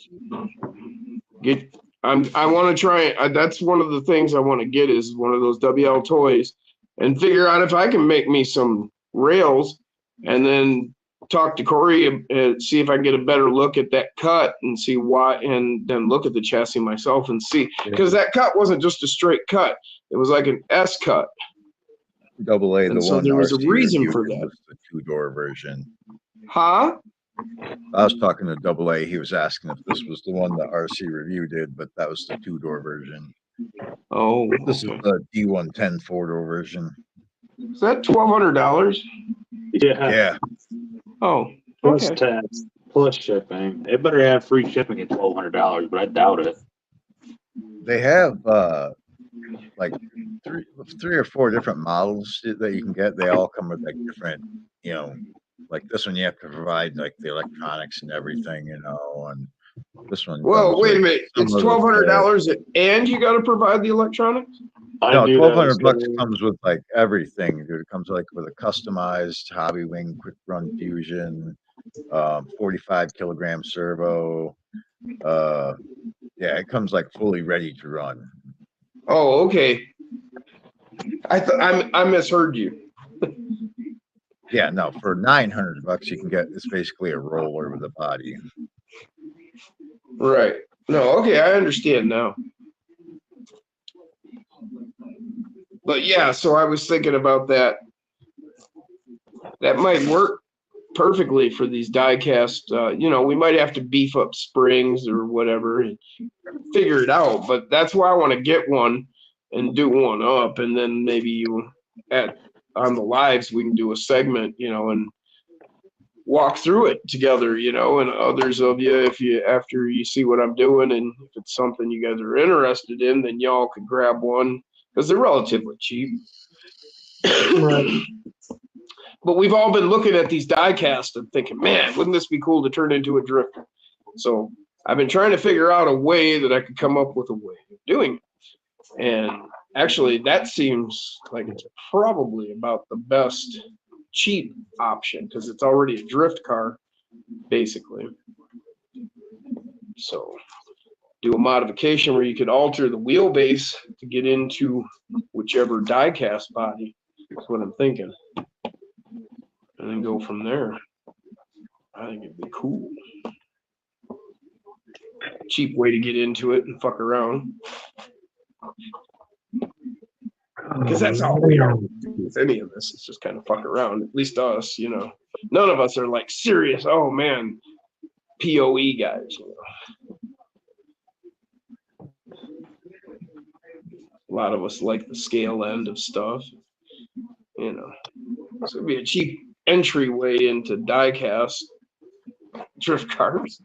I want to try. That's one of the things I want to get is one of those WL toys, and figure out if I can make me some rails, and then talk to Corey and see if I can get a better look at that cut and see why, and then look at the chassis myself and see, because that cut wasn't just a straight cut. It was like an S cut. Double A, the And so one there was a RC reason reviewed for that. was the two-door version. Huh? I was talking to Double A. He was asking if this was the one the RC review did, but that was the two-door version. Oh, This okay. is the D110 four-door version. Is that $1,200? Yeah. Yeah. Oh, Plus okay. tax, plus shipping. It better have free shipping at $1,200, but I doubt it. They have like three or four different models that you can get. They all come with like different, you know, like this one you have to provide like the electronics and everything, you know, and this one. Well, wait a minute. It's $1,200 and you got to provide the electronics? No, $1,200 comes with like everything. It comes like with a customized hobby wing, quick run fusion, 45 kilogram servo. Yeah, it comes like fully ready to run. Oh, okay. I misheard you. Yeah, no, for $900 you can get, it's basically a roller with a body. Right. No, okay, I understand now. But yeah, so I was thinking about that. That might work perfectly for these die cast. You know, we might have to beef up springs or whatever and figure it out. But that's why I want to get one and do one up, and then maybe you on the lives we can do a segment, you know, and walk through it together, you know, and others of you, if you after you see what I'm doing and if it's something you guys are interested in, then y'all could grab one because they're relatively cheap. Right. But we've all been looking at these die casts and thinking, man, wouldn't this be cool to turn into a drifter? So I've been trying to figure out a way that I could come up with a way of doing it. And actually, that seems like it's probably about the best cheap option because it's already a drift car, basically. So do a modification where you could alter the wheelbase to get into whichever die cast body. That's what I'm thinking. And then go from there. I think it'd be cool. Cheap way to get into it and fuck around. Because that's all we are with any of this. It's just kind of fuck around. At least us, you know. None of us are like serious, oh man, POE guys, you know. A lot of us like the scale end of stuff, you know. So it'd be a cheap entryway into diecast drift cars.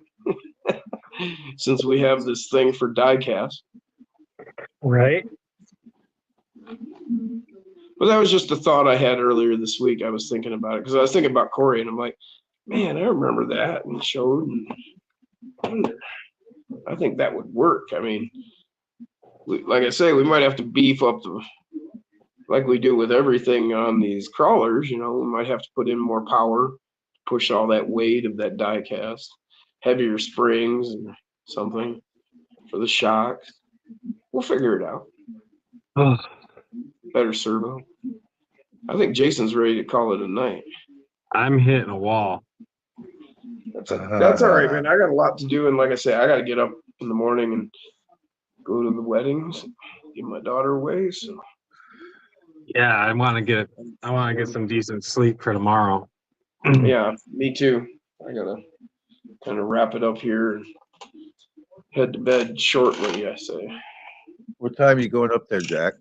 Since we have this thing for diecast. Right. But that was just a thought I had earlier this week. I was thinking about it because I was thinking about Corey and I'm like, man, I remember that and showed. And I think that would work. I mean, like I say, we might have to beef up the, like we do with everything on these crawlers, you know, we might have to put in more power, push all that weight of that die cast, heavier springs and something for the shock. We'll figure it out. Oh, Better servo. I think Jason's ready to call it a night. I'm hitting a wall. That's all right, man. I got a lot to do, and like I say, I got to get up in the morning and go to the weddings, give my daughter away. So Yeah, I want to get some decent sleep for tomorrow. yeah, me too. I gotta kind of wrap it up here and head to bed shortly. I say. What time are you going up there, Jack?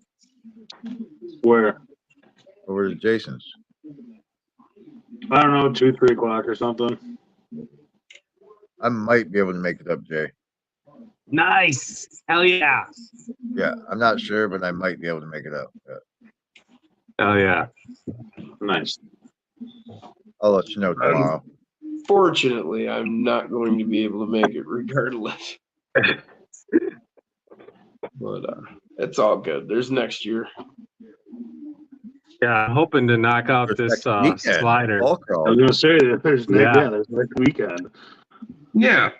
Where? Over to Jason's. I don't know, 2, 3 o'clock or something. I might be able to make it up, Jay. Nice. Hell yeah. Yeah, I'm not sure, but I might be able to make it up. Yeah. Hell yeah. Nice. I'll let you know tomorrow. Fortunately, I'm not going to be able to make it regardless. But it's all good. There's next year. Yeah, I'm hoping to knock out There's this next weekend, slider. fall I crawl. was going to say, there's Yeah. there's next weekend. Yeah.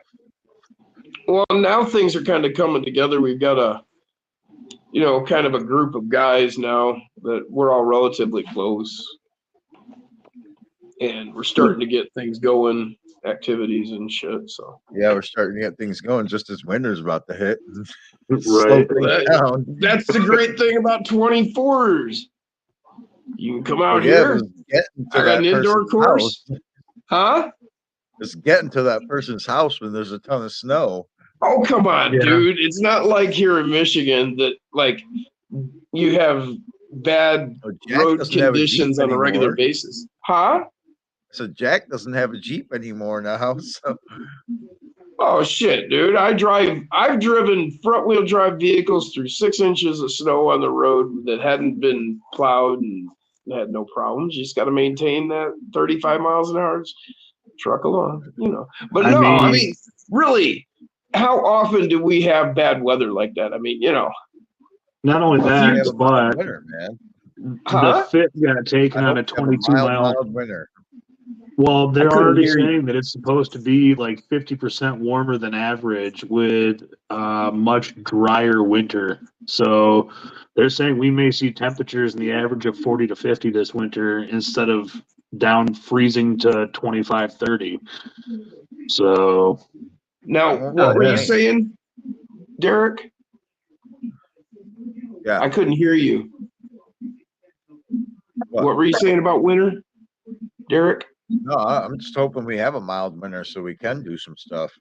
Well, now things are kind of coming together. We've got a, you know, kind of a group of guys now that we're all relatively close. and we're starting to get things going, activities and shit. So Yeah, we're starting to get things going just as winter's about to hit. Right. Down. That's the great thing about 24s. You can come out Well, yeah, here. but getting to I got an that indoor person's course. house, Huh? just getting to that person's house when there's a ton of snow. Oh, come on, Yeah. dude. It's not like here in Michigan that like you have bad Oh, Jack road doesn't have a Jeep conditions on a regular anymore. basis. Huh? So Jack doesn't have a Jeep anymore now. So Oh shit, dude. I've driven front wheel drive vehicles through 6 inches of snow on the road that hadn't been plowed and had no problems. You just got to maintain that 35 miles an hour. Just truck along, you know. But I no, I mean- mean, really, how often do we have bad weather like that? I mean, you know, Not only we have that, a mild but winter, man. Huh? the fit got taken I on hope a we have a 22-mile. mild winter. Well, they're couldn't already hear you. saying that it's supposed to be like 50% warmer than average with much drier winter. So they're saying we may see temperatures in the average of 40 to 50 this winter instead of down freezing to 25, 30. So Now, Oh, what were you dang. saying, Derek? Yeah. I couldn't hear you. What? What were you saying about winter, Derek? No, I'm just hoping we have a mild winter so we can do some stuff.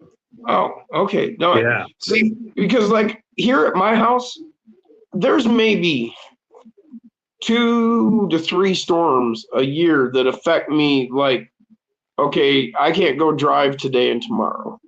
Oh, okay. No, Yeah. see, because like here at my house, there's maybe 2 to 3 storms a year that affect me. Like, okay, I can't go drive today and tomorrow.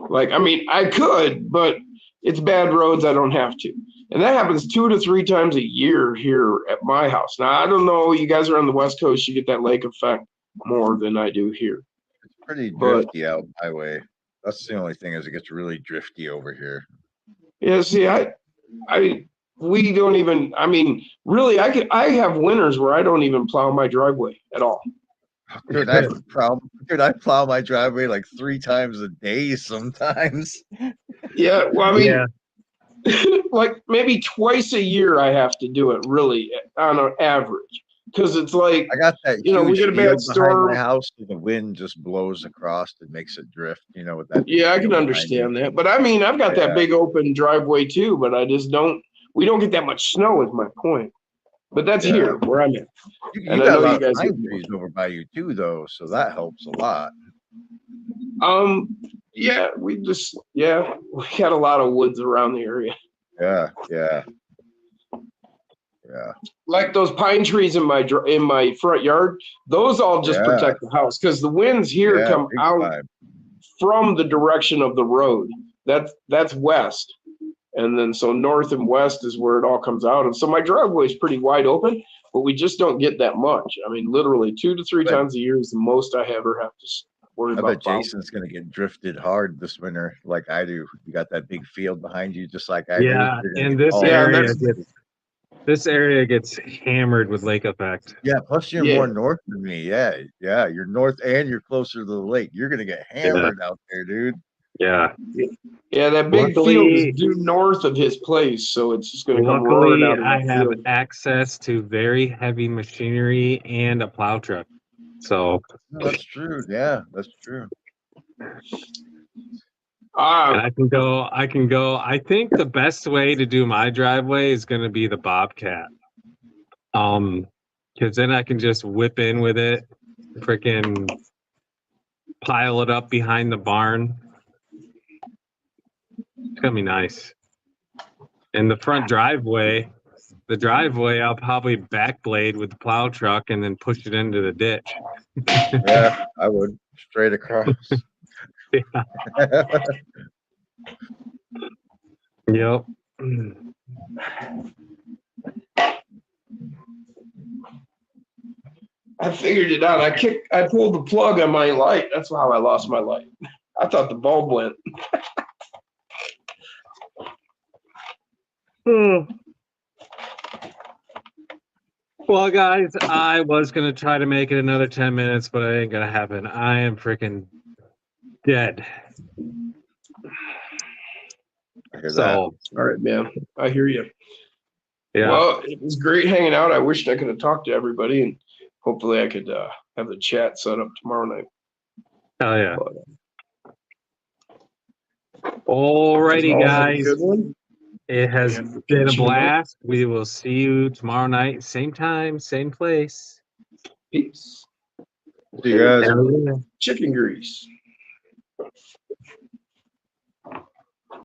Like, I mean, I could, but it's bad roads. I don't have to. And that happens 2 to 3 times a year here at my house. Now, I don't know. You guys are on the West Coast. You get that lake effect more than I do here. It's pretty But- drifty out my way. That's the only thing is it gets really drifty over here. Yeah, see, we don't even, I mean, really, I have winters where I don't even plow my driveway at all. Dude, I plow my driveway like 3 times a day sometimes. Yeah, well, I mean, Yeah. like maybe twice a year I have to do it really on an average. Because it's like, I got that You know, we huge get a bad field behind storm. my house, and the wind just blows across and makes it drift. You know, with that. big yeah, I field can behind understand me. that. But I mean, I've got Yeah. that big open driveway too, but I just we don't get that much snow is my point. But that's Yeah. here where I'm at. You And I got know a you lot of guys pine get more. trees over by you too, though, so that helps a lot. Yeah, we got a lot of woods around the area. Yeah. Like those pine trees in my front yard, those all just Yeah. protect the house because the winds here Yeah, come big out time. from the direction of the road. That's west, and then so north and west is where it all comes out. And so my driveway is pretty wide open, but we just don't get that much. I mean, literally 2 to 3 But- times a year is the most I ever have to worry I about. bet plowing. Jason's gonna get drifted hard this winter, like I do. You got that big field behind you, just like I Yeah, do. You're gonna and get this all- area gets hammered with lake effect. Yeah, plus you're Yeah. more north than me. Yeah, you're north and you're closer to the lake. You're gonna get hammered out there, dude. Yeah. Yeah, that big field Luckily- is due north of his place, so it's just going to come roaring Luckily, out of I that have field. access to very heavy machinery and a plow truck. So, No, that's true. Yeah, that's true. and I can go. I think the best way to do my driveway is going to be the Bobcat. Because then I can just whip in with it, freaking pile it up behind the barn. It's gonna be nice. And the front driveway, I'll probably backblade with the plow truck and then push it into the ditch. Yeah, I would straight across. Yep. I figured it out. I pulled the plug on my light. That's how I lost my light. I thought the bulb went. Well, guys, I was gonna try to make it another 10 minutes, but it ain't gonna happen. I am freaking dead. I hear that. So, All right, man. I hear you. yeah. Well, it was great hanging out. I wished I could have talked to everybody, and hopefully I could have the chat set up tomorrow night. Hell yeah. But, Alrighty, y'all have a guys. good one. It has And been a catch you tomorrow. blast. We will see you tomorrow night, same time, same place. Peace. See you guys. Hell yeah. Chicken grease.